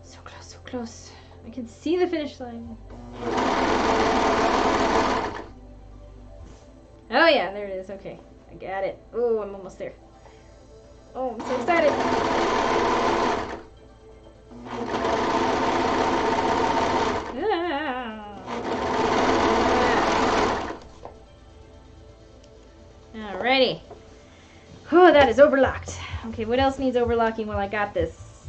So close, so close. I can see the finish line. Oh yeah, there it is. Okay, I got it. Oh, I'm almost there. Oh, I'm so excited. Alrighty. Oh, that is overlocked. Okay, what else needs overlocking while I got this?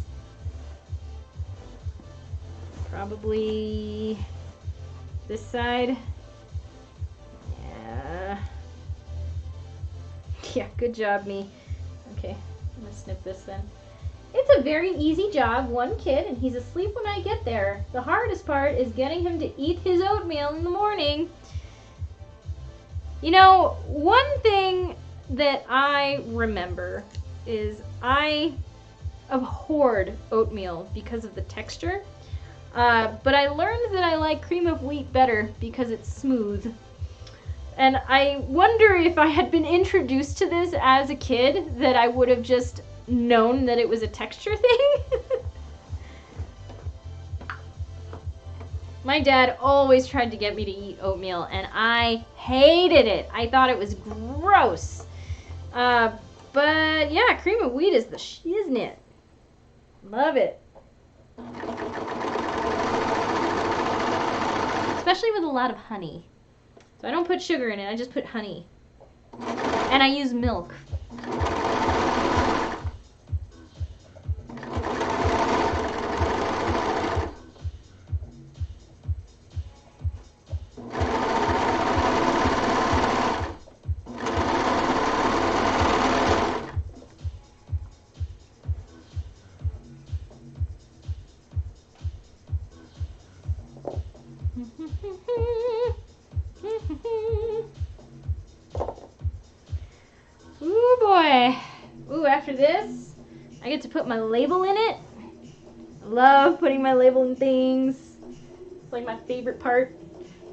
Probably this side. Yeah. Yeah, good job, me. Okay, I'm gonna snip this then. It's a very easy job, one kid, and he's asleep when I get there. The hardest part is getting him to eat his oatmeal in the morning. You know, one thing that I remember is I abhorred oatmeal because of the texture. But I learned that I like cream of wheat better because it's smooth. And I wonder if I had been introduced to this as a kid, that I would have just known that it was a texture thing. My dad always tried to get me to eat oatmeal, and I hated it. I thought it was gross. But yeah, cream of wheat is the shiznit. Love it. Especially with a lot of honey. So I don't put sugar in it, I just put honey. And I use milk. Ooh boy. Ooh, after this, I get to put my label in it. I love putting my label in things. It's like my favorite part.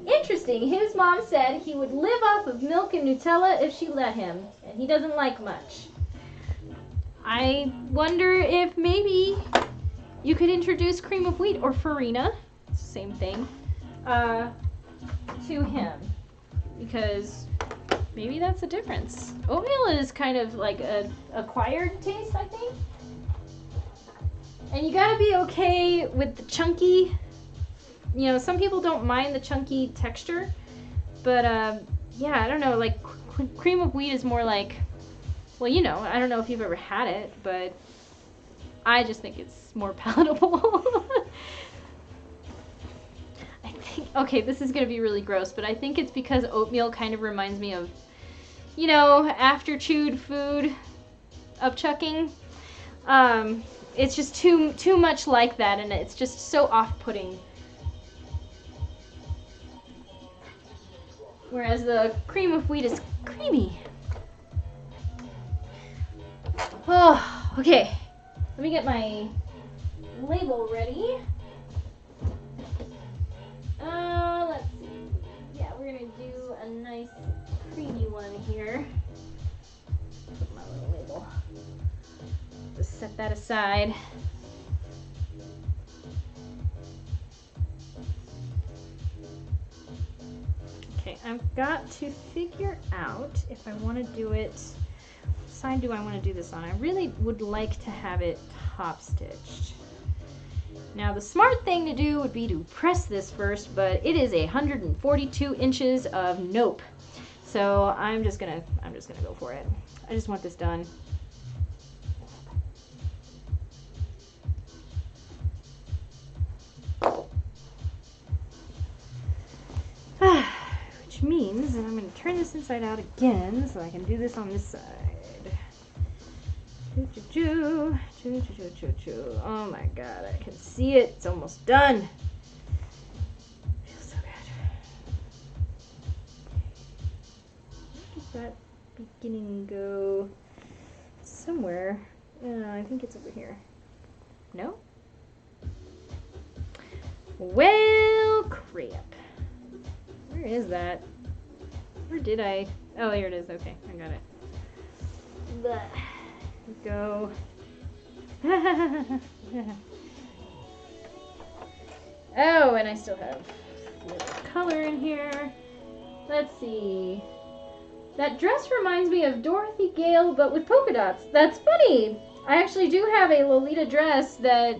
Interesting, his mom said he would live off of milk and Nutella if she let him, and he doesn't like much. I wonder if maybe you could introduce cream of wheat or farina, same thing, to him, because maybe that's the difference. Oatmeal is kind of like a acquired taste, I think. And you gotta be okay with the chunky. You know, some people don't mind the chunky texture, but yeah, I don't know, like cream of wheat is more like, well, you know, I don't know if you've ever had it, but I just think it's more palatable. I think, okay, this is gonna be really gross, but I think it's because oatmeal kind of reminds me of, you know, after chewed food, upchucking. It's just too much like that, and it's just so off-putting. Whereas the cream of wheat is creamy. Oh, okay. Let me get my label ready. Let's see. Yeah, we're gonna do a nice creamy one here. Put my little label. Just set that aside. Okay, I've got to figure out if I want to do it. What side do I want to do this on? I really would like to have it top stitched. Now the smart thing to do would be to press this first, but it is 142 inches of nope. So I'm just gonna go for it. I just want this done. turn this inside out again so I can do this on this side. Choo, choo, choo, choo, choo, choo, choo. Oh my god, I can see it. It's almost done. Feels so good. Where does that beginning go? Somewhere. I think it's over here. No? Well, crap. Where is that? Where did I? Oh, here it is. Okay, I got it. Blah. Go. Oh, and I still have a little color in here. Let's see. That dress reminds me of Dorothy Gale, but with polka dots. That's funny. I actually do have a Lolita dress that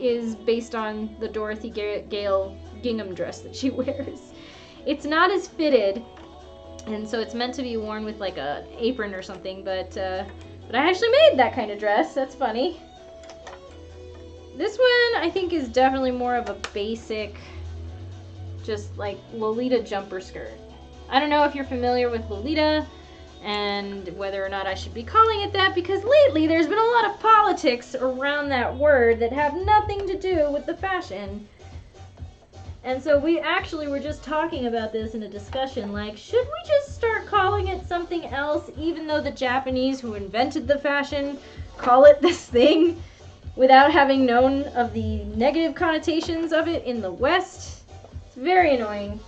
is based on the Dorothy Gale gingham dress that she wears. It's not as fitted, and so it's meant to be worn with like an apron or something, but I actually made that kind of dress. That's funny. This one I think is definitely more of a basic, just like Lolita jumper skirt. I don't know if you're familiar with Lolita and whether or not I should be calling it that, because lately there's been a lot of politics around that word that have nothing to do with the fashion. And so we actually were just talking about this in a discussion, like, should we just start calling it something else, even though the Japanese who invented the fashion call it this thing, without having known of the negative connotations of it in the West? It's very annoying.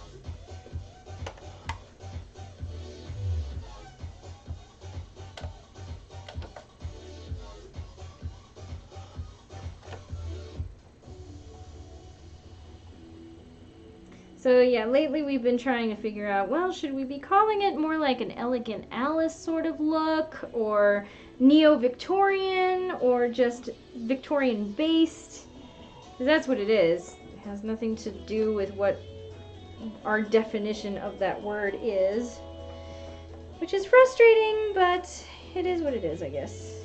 So yeah, lately we've been trying to figure out, well, should we be calling it more like an Elegant Alice sort of look, or neo-Victorian, or just Victorian-based? Because that's what it is. It has nothing to do with what our definition of that word is, which is frustrating, but it is what it is, I guess.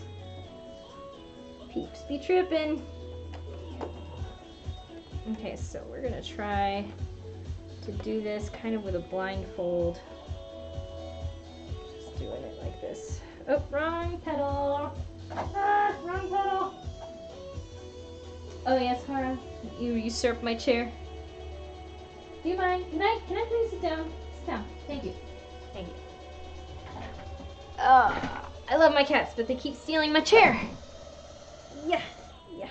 Peeps be tripping. Okay, so we're gonna try to do this kind of with a blindfold. Just doing it like this. Oh, wrong pedal. Ah, wrong pedal. Oh yes, Hara, you usurped my chair. Do you mind? Can I please sit down? Sit down. Thank you. Thank you. Oh, I love my cats, but they keep stealing my chair. Yeah. Yeah.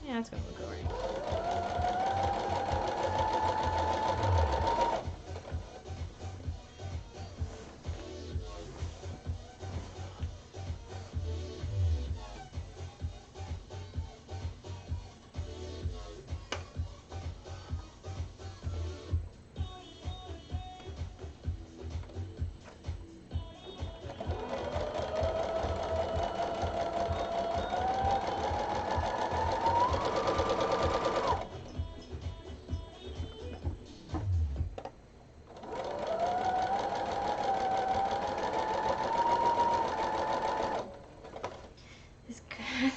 Yeah, that's gonna look alright.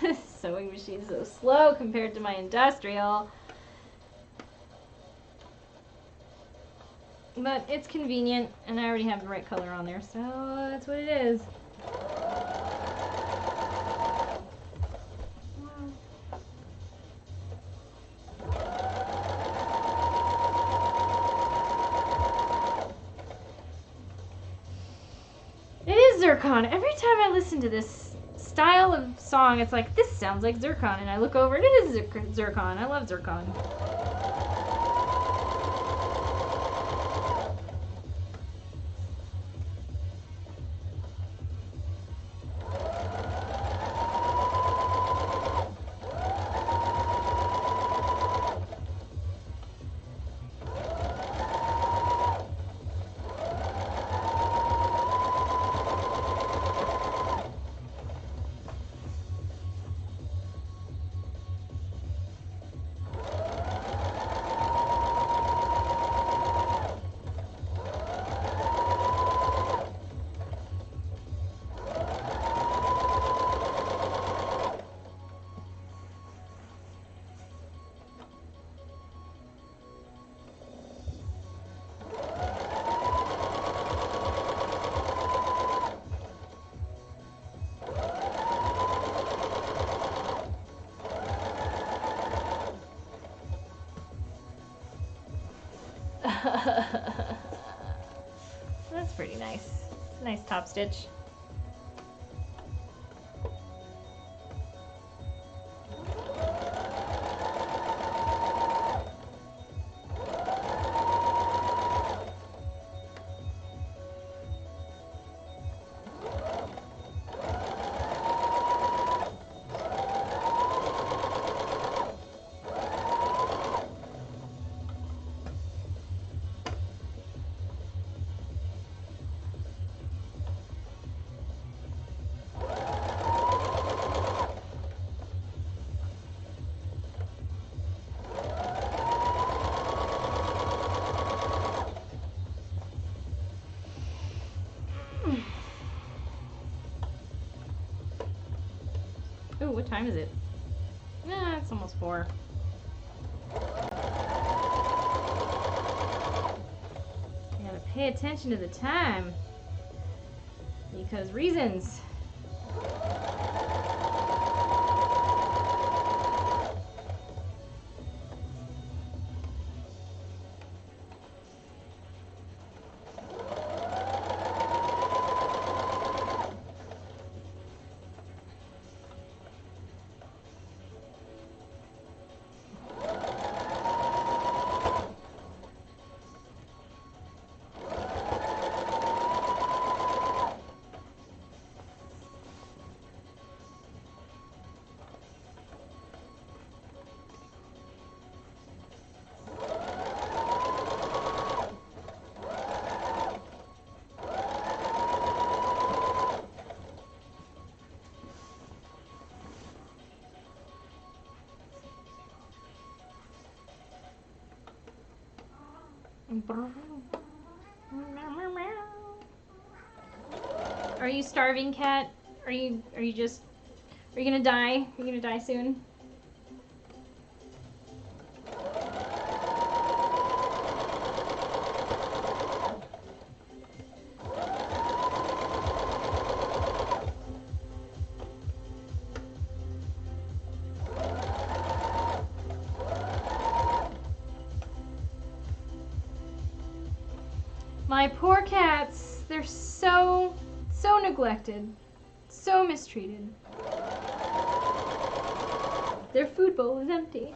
This sewing machine's so slow compared to my industrial. But it's convenient, and I already have the right color on there, so that's what it is. It is zircon. Every time I listen to this style of song, it's like, this sounds like zircon, and I look over, and it is zircon. I love zircon. That's pretty nice. Nice top stitch. Ooh, what time is it? It's almost 4. You gotta pay attention to the time. Because reasons. Are you starving, cat? Are you gonna die? Are you gonna die soon? My poor cats, they're so neglected, so mistreated. Their food bowl is empty.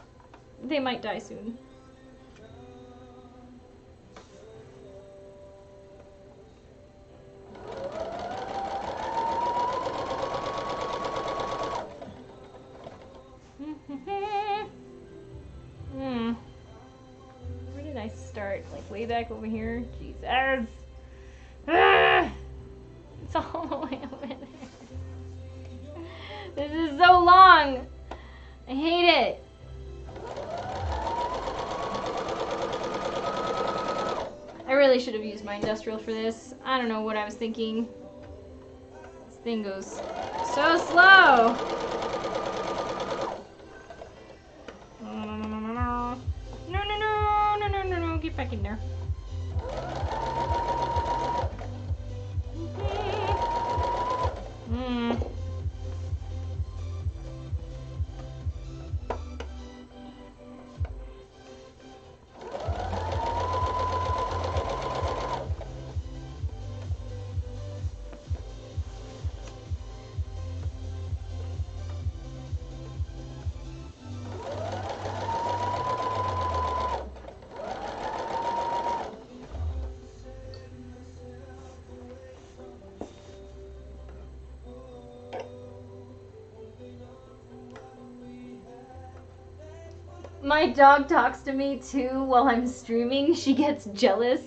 They might die soon. Where did I start? Like way back over here? Jesus. It's all the way over there. This is so long. I hate it. I really should have used my industrial for this. I don't know what I was thinking. This thing goes so slow. No, get back in there. My dog talks to me too while I'm streaming. She gets jealous.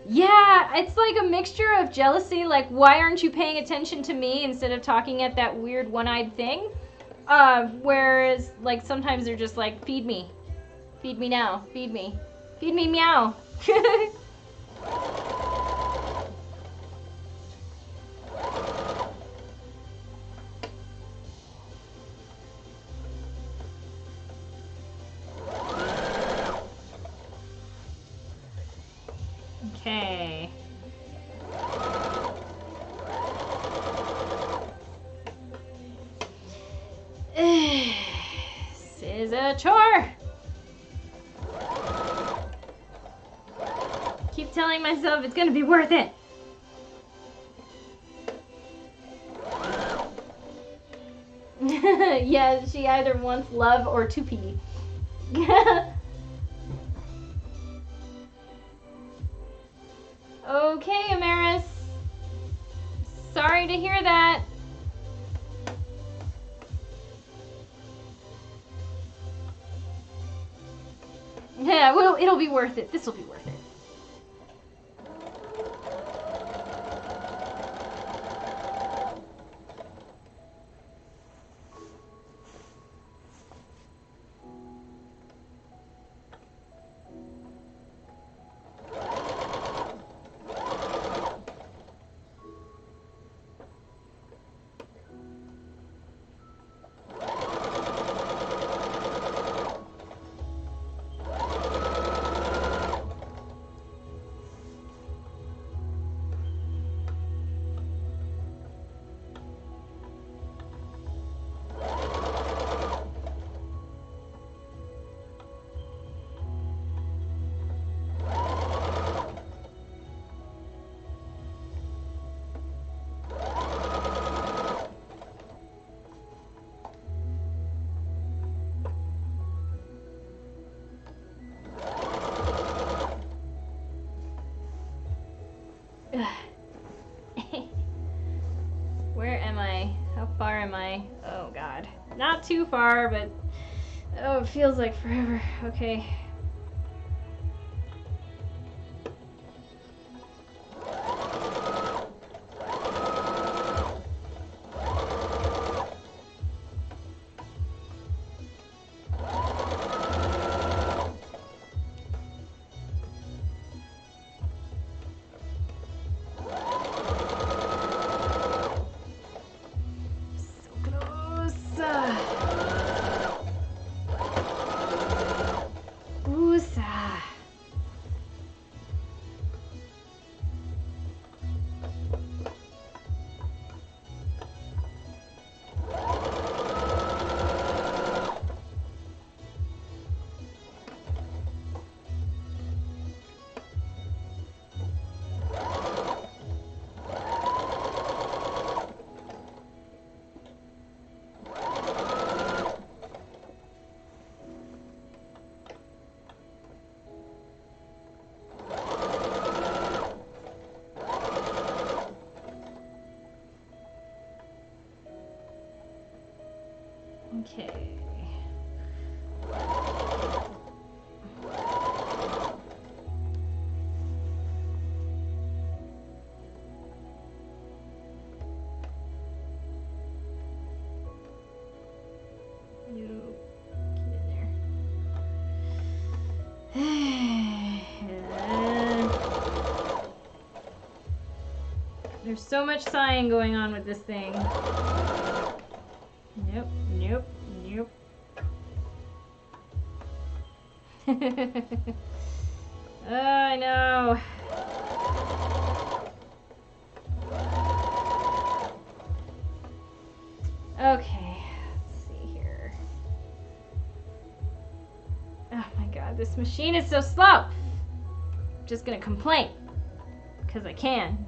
Yeah, it's like a mixture of jealousy, like why aren't you paying attention to me instead of talking at that weird one-eyed thing? Whereas like sometimes they're just like, feed me now, feed me meow. Okay. This is a chore. telling myself it's gonna be worth it. Yeah, she either wants love or to pee. Okay, Amaris. Sorry to hear that. Yeah, well, it'll be worth it. This will be worth it. Where am I? How far am I? Oh god. Not too far, but oh, it feels like forever. Okay. Okay. You get in there. There's so much sighing going on with this thing. Nope, nope, nope. Oh, I know. Okay, let's see here. Oh my god, this machine is so slow. I'm just gonna complain, because I can.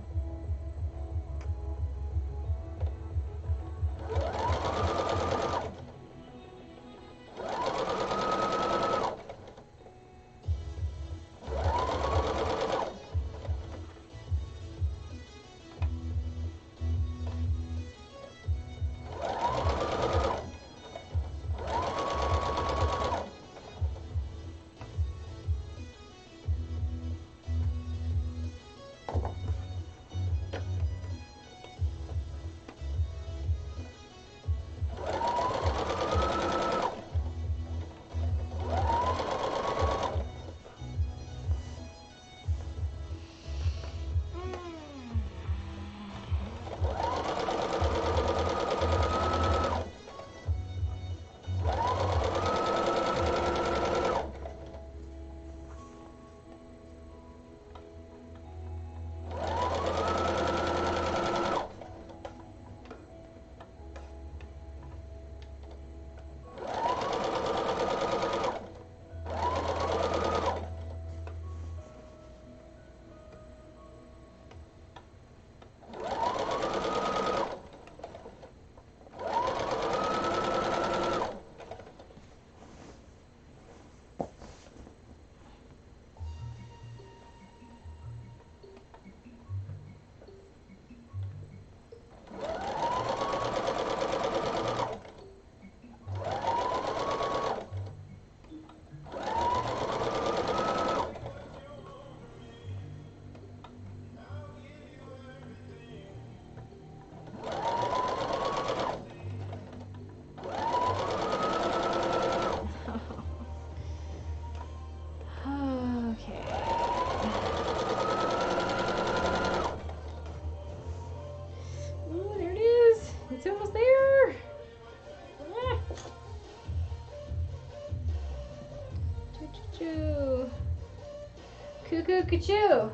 Cuckoo, cuckoo.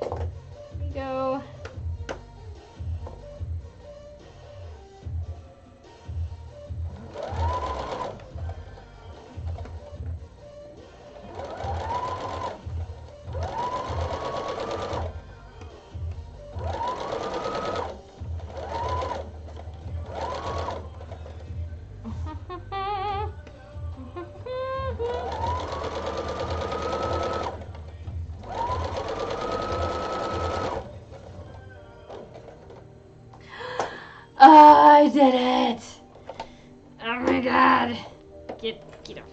Here we go. Oh, I did it! Oh my god! Get up, get up.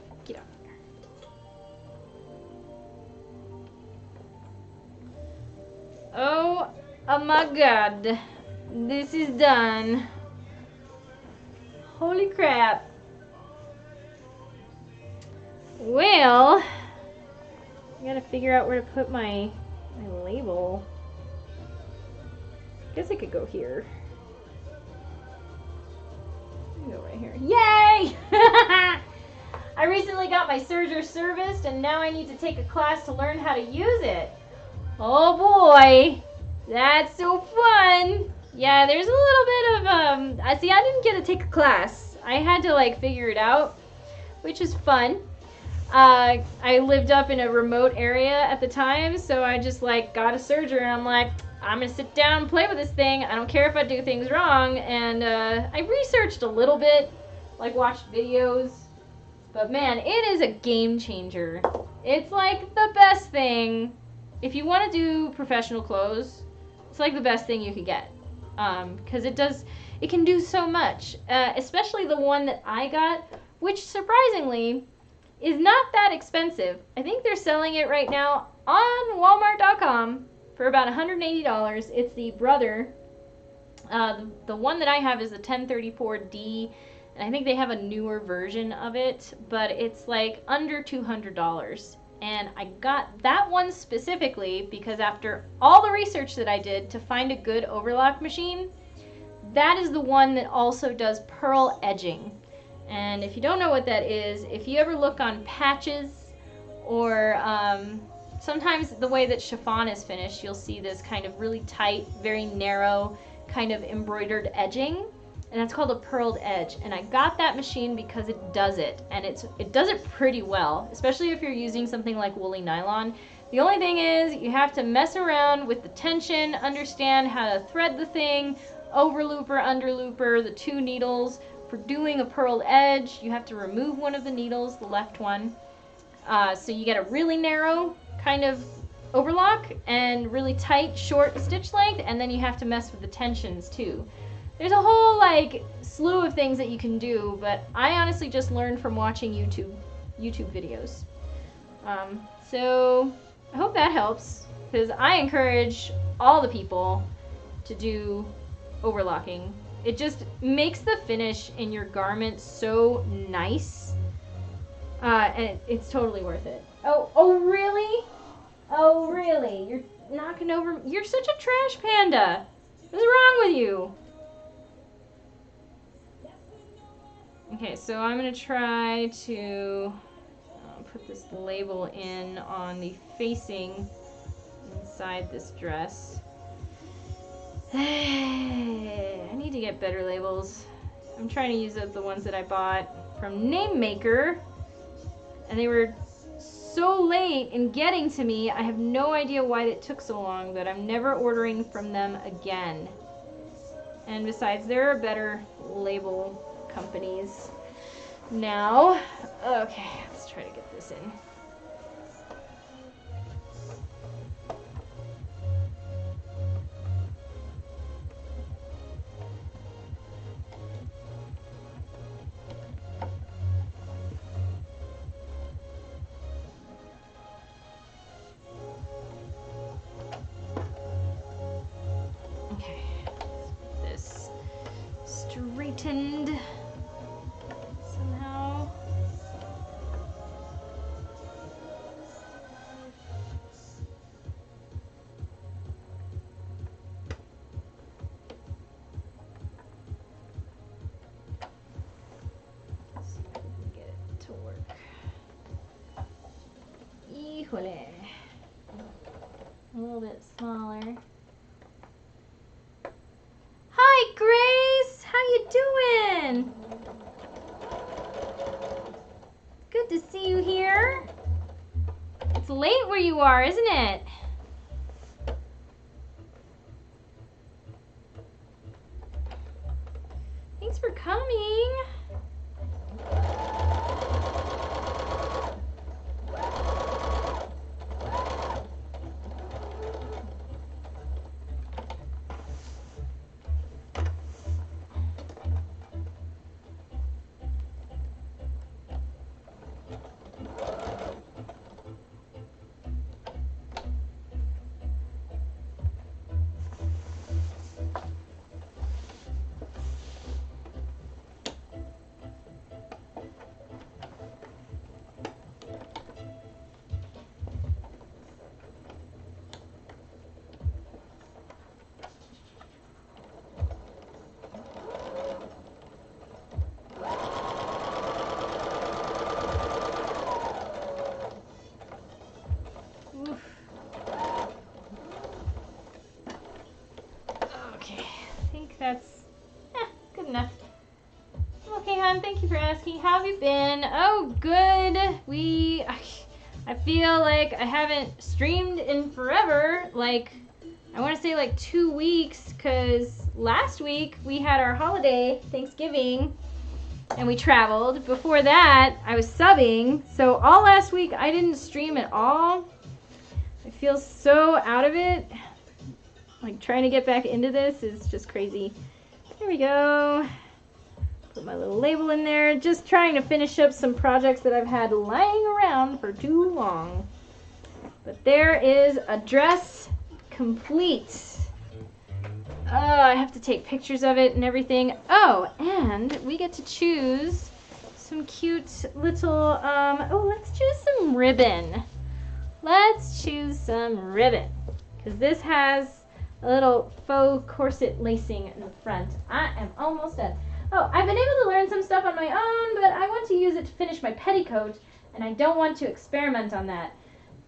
Oh my god! This is done. Holy crap! Well, I gotta figure out where to put my label. Guess I could go here. Go right here. Yay! I recently got my serger serviced and now I need to take a class to learn how to use it. Oh boy, that's so fun. Yeah, there's a little bit of I didn't get to take a class. I had to like figure it out, which is fun. I lived up in a remote area at the time, so I just like got a serger and I'm like, I'm gonna sit down and play with this thing. I don't care if I do things wrong. And I researched a little bit, like watched videos. But man, it is a game changer. It's like the best thing. If you want to do professional clothes, it's like the best thing you could get. Because it can do so much. Especially the one that I got, which surprisingly is not that expensive. I think they're selling it right now on Walmart.com. For about $180. It's the Brother. The one that I have is the 1034D, and I think they have a newer version of it, but it's like under $200. And I got that one specifically because after all the research that I did to find a good overlock machine, that is the one that also does pearl edging. And if you don't know what that is, if you ever look on patches or sometimes the way that chiffon is finished, you'll see this kind of really tight, very narrow, kind of embroidered edging, and that's called a pearled edge. And I got that machine because it does it, and it does it pretty well, especially if you're using something like woolly nylon. The only thing is you have to mess around with the tension, understand how to thread the thing, overlooper, underlooper, the two needles. For doing a pearled edge, you have to remove one of the needles, the left one. So you get a really narrow kind of overlock and really tight short stitch length, and then you have to mess with the tensions too. There's a whole like slew of things that you can do, but I honestly just learned from watching YouTube videos. So I hope that helps, because I encourage all the people to do overlocking. It just makes the finish in your garment so nice, and it's totally worth it. Oh really? Oh, really? You're knocking over... You're such a trash panda. What's wrong with you? Okay, so I'm going to try to put this label in on the facing inside this dress. I need to get better labels. I'm trying to use up the ones that I bought from Name Maker, and they were so late in getting to me. I have no idea why it took so long, but I'm never ordering from them again. And besides, there are better label companies now. Okay, let's try to get this in. Straightened somehow. Let's see if we can get it to work. Híjole. A little bit smaller. Hi, Grace. How you doing? Good to see you here. It's late where you are, isn't it? Thanks for coming. That's good enough. Okay, hon, thank you for asking. How have you been? Oh, good. I feel like I haven't streamed in forever. Like, I want to say like 2 weeks, because last week we had our holiday, Thanksgiving, and we traveled. Before that, I was subbing, so all last week I didn't stream at all. I feel so out of it. Like, trying to get back into this is just crazy. There we go. Put my little label in there. Just trying to finish up some projects that I've had lying around for too long. But there is a dress complete. I have to take pictures of it and everything. Oh, and we get to choose some cute little, let's choose some ribbon. Let's choose some ribbon. Because this has a little faux corset lacing in the front. I am almost done. Oh, I've been able to learn some stuff on my own, but I want to use it to finish my petticoat, and I don't want to experiment on that.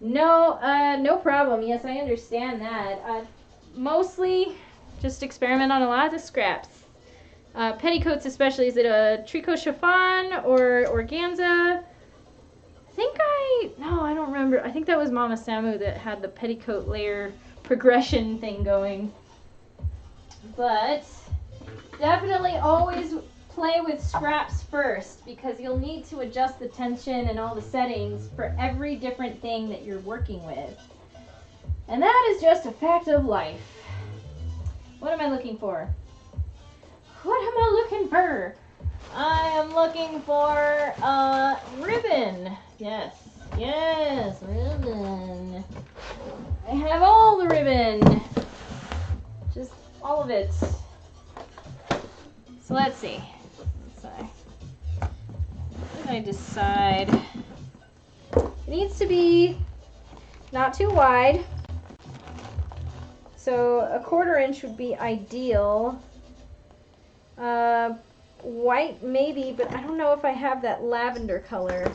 No, no problem. Yes, I understand that. Mostly just experiment on a lot of the scraps. Petticoats especially. Is it a tricot chiffon or organza? No, I don't remember. I think that was Mama Samu that had the petticoat layer progression thing going. But definitely always play with scraps first, because you'll need to adjust the tension and all the settings for every different thing that you're working with. And that is just a fact of life. What am I looking for? What am I looking for? I am looking for ribbon. Yes, ribbon. I have all the ribbon. Just all of it. So let's see. What did I decide? It needs to be not too wide. So a 1/4 inch would be ideal. White maybe, but I don't know if I have that lavender color.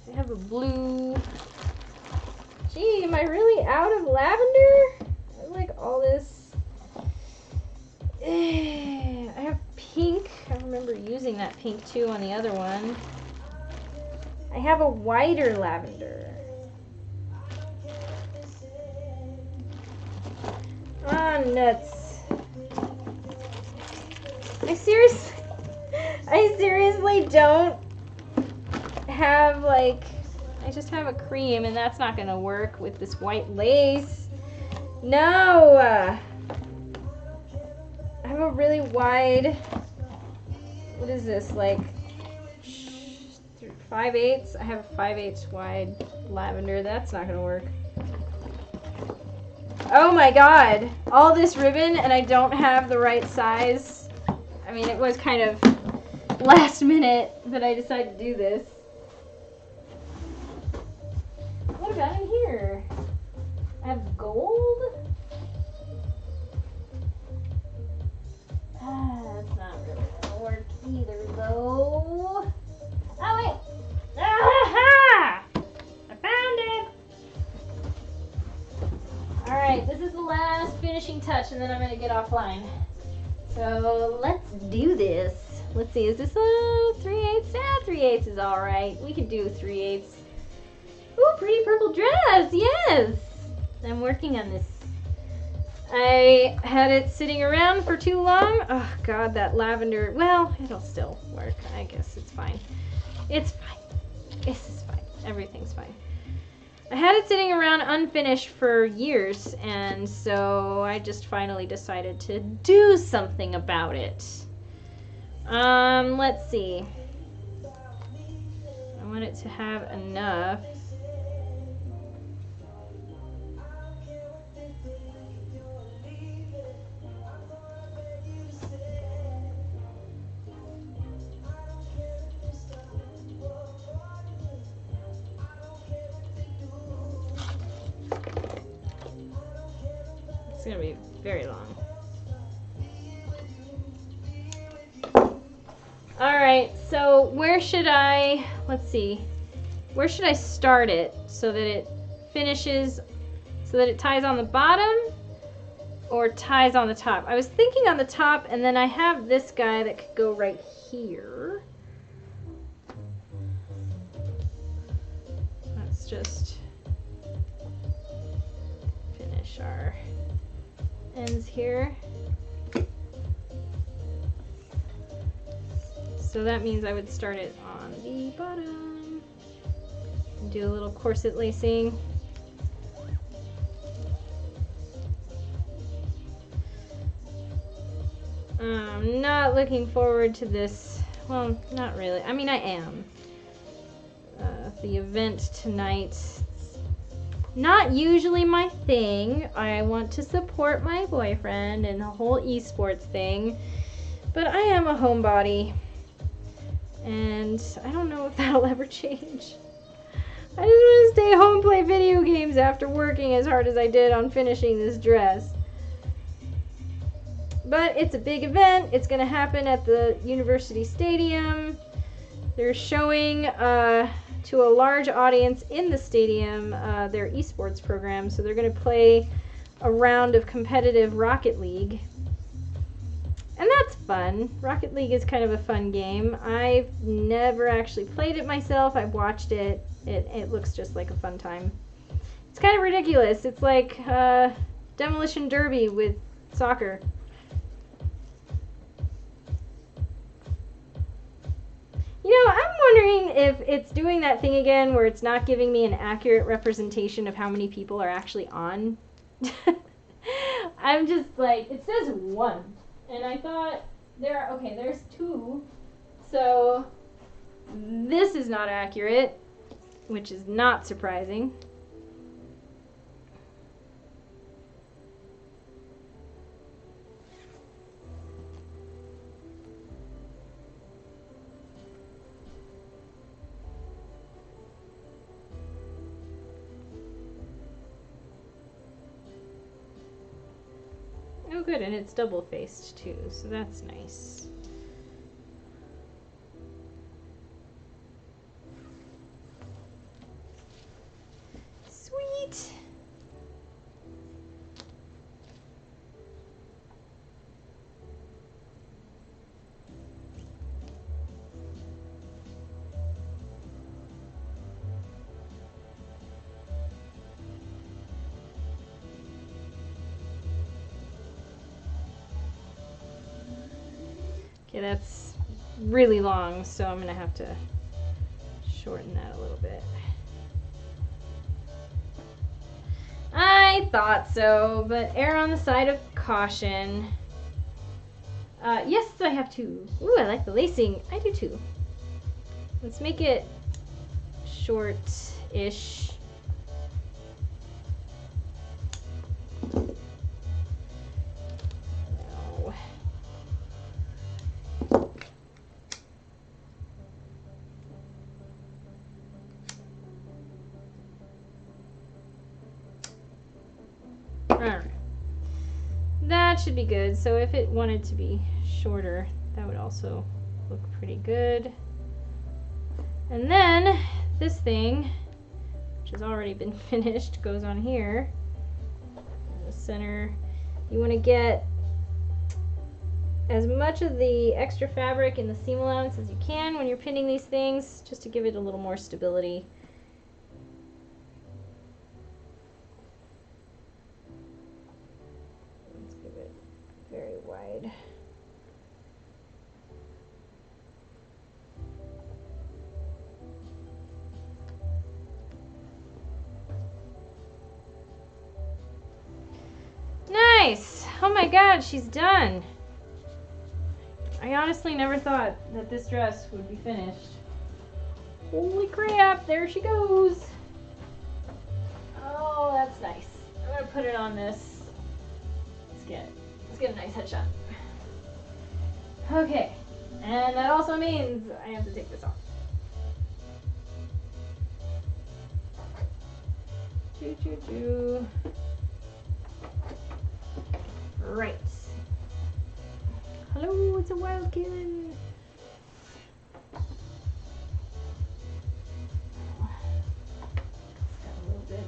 I have a blue. Gee, am I really out of lavender? I like all this. I have pink. I remember using that pink too on the other one. I have a whiter lavender. Ah, nuts. I seriously don't have, like, I just have a cream, and that's not gonna work with this white lace. No! I have a really wide, what is this, like 5/8? I have a 5/8 wide lavender. That's not gonna work. Oh my god! All this ribbon, and I don't have the right size. I mean, it was kind of last minute that I decided to do this. What about in here? I have gold? That's not really gonna work either, though. Oh, wait! Ah-ha-ha! I and then I'm gonna get offline. So let's do this. Let's see, is this a 3/8? Yeah, 3/8 is all right. We can do 3/8. Ooh, pretty purple dress, yes! I'm working on this. I had it sitting around for too long. Oh God, that lavender, well, it'll still work. I guess it's fine. It's fine. This is fine. Everything's fine. I had it sitting around unfinished for years, and so I just finally decided to do something about it. Let's see. I want it to have enough. It's gonna be very long. Alright, so where should I, let's see, where should I start it so that it finishes, so that it ties on the bottom or ties on the top? I was thinking on the top, and then I have this guy that could go right here. Let's just finish our ends here. So that means I would start it on the bottom and do a little corset lacing. I'm not looking forward to this. Well, not really. I mean, I am. The event tonight, not usually my thing. I want to support my boyfriend and the whole esports thing, but I am a homebody, and I don't know if that'll ever change. I just want to stay home and play video games after working as hard as I did on finishing this dress. But it's a big event. It's going to happen at the university stadium. They're showing to a large audience in the stadium their esports program. So they're going to play a round of competitive Rocket League. And that's fun. Rocket League is kind of a fun game. I've never actually played it myself. I've watched it. It looks just like a fun time. It's kind of ridiculous. It's like Demolition Derby with soccer. You know, I'm wondering if it's doing that thing again where it's not giving me an accurate representation of how many people are actually on. I'm just like, it says 1. And I thought, there's 2. So this is not accurate, which is not surprising. Oh good, and it's double-faced too, so that's nice. Sweet! Okay, that's really long, so I'm gonna have to shorten that a little bit. I thought so, but err on the side of caution. Yes, I have 2. Ooh, I like the lacing. I do too. Let's make it short-ish. Alright. That should be good. So if it wanted to be shorter, that would also look pretty good. And then this thing, which has already been finished, goes on here. The center. You want to get as much of the extra fabric in the seam allowance as you can when you're pinning these things, just to give it a little more stability. Let's give it very wide. Nice! Oh my god, she's done! I honestly never thought that this dress would be finished. Holy crap, there she goes! Oh, that's nice. I'm gonna put it on this. Let's get a nice headshot. Okay, and that also means I have to take this off. Choo choo choo. Right. Hello, it's a wild kitten. Got a little bit.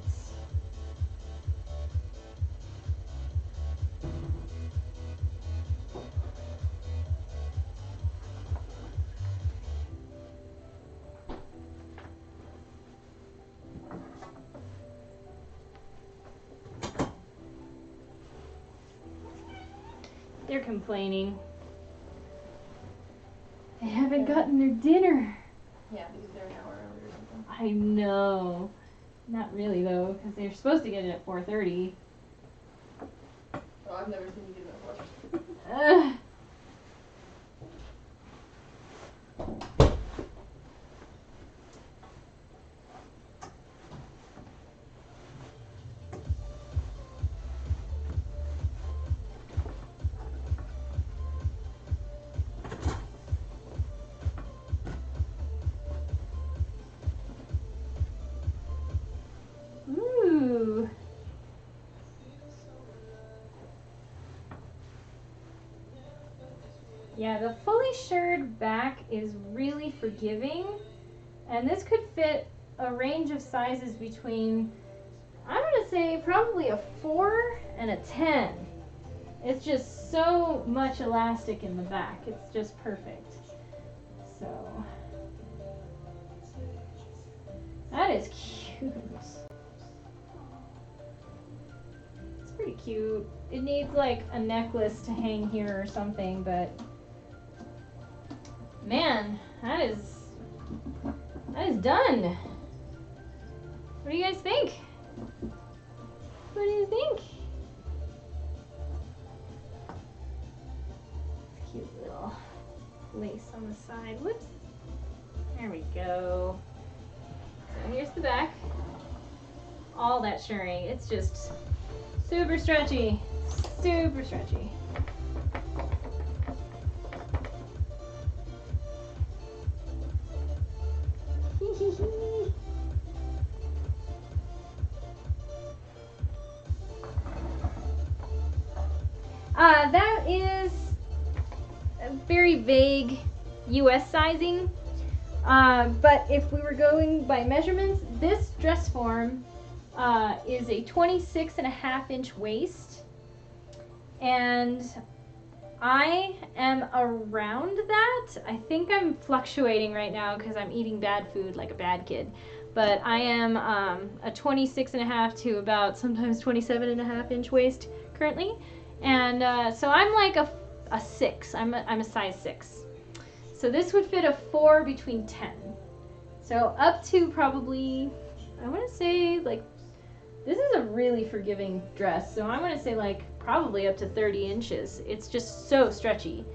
They're complaining. They haven't gotten their dinner. Yeah, because they're an hour earlier or something. I know. Not really though, because they're supposed to get it at 4:30. Well, I've never seen you do that before. Ooh. Yeah, the fully shirred back is really forgiving, and this could fit a range of sizes between, I'm gonna say probably a 4 and a 10. It's just so much elastic in the back. It's just perfect. So that is cute. It's pretty cute. It needs like a necklace to hang here or something, but man, that is done. What do you guys think? What do you think? Cute little lace on the side. Whoops. There we go. So here's the back. All that shirring. It's just super stretchy. Super stretchy. That is a very vague US sizing, but if we were going by measurements, this dress form is a 26.5-inch waist, and I am around that. I think I'm fluctuating right now because I'm eating bad food like a bad kid, but I am a 26.5 to about sometimes 27.5-inch waist currently. And so I'm like a 6. I'm a size 6. So this would fit a 4 between 10. So up to probably, I want to say like, this is a really forgiving dress. So I'm going to say like probably up to 30 inches. It's just so stretchy.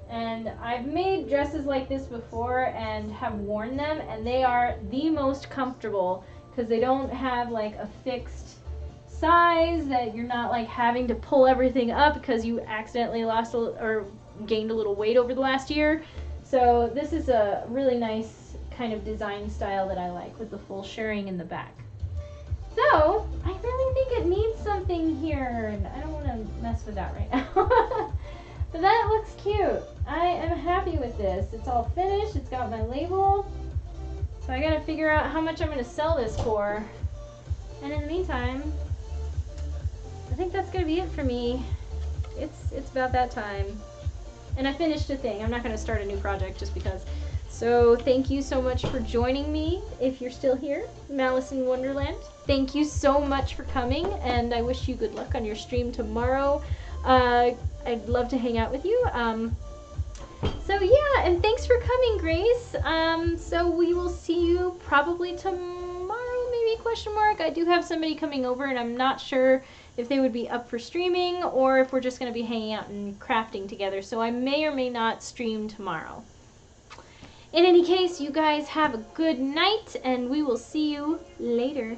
And I've made dresses like this before and have worn them, and they are the most comfortable because they don't have like a fixed size that you're not like having to pull everything up because you accidentally lost or gained a little weight over the last year. So this is a really nice kind of design style that I like with the full shirring in the back. So I really think it needs something here, and I don't want to mess with that right now. But that looks cute. I am happy with this. It's all finished. It's got my label. So I gotta figure out how much I'm gonna sell this for. And in the meantime, I think that's gonna be it for me. It's about that time. And I finished a thing. I'm not gonna start a new project just because. So thank you so much for joining me. If you're still here, Malice in Wonderland. Thank you so much for coming, and I wish you good luck on your stream tomorrow. I'd love to hang out with you. So yeah, and thanks for coming, Grace. So we will see you probably tomorrow, maybe, question mark. I do have somebody coming over, and I'm not sure if they would be up for streaming or if we're just going to be hanging out and crafting together. So I may or may not stream tomorrow. In any case, you guys have a good night, and we will see you later.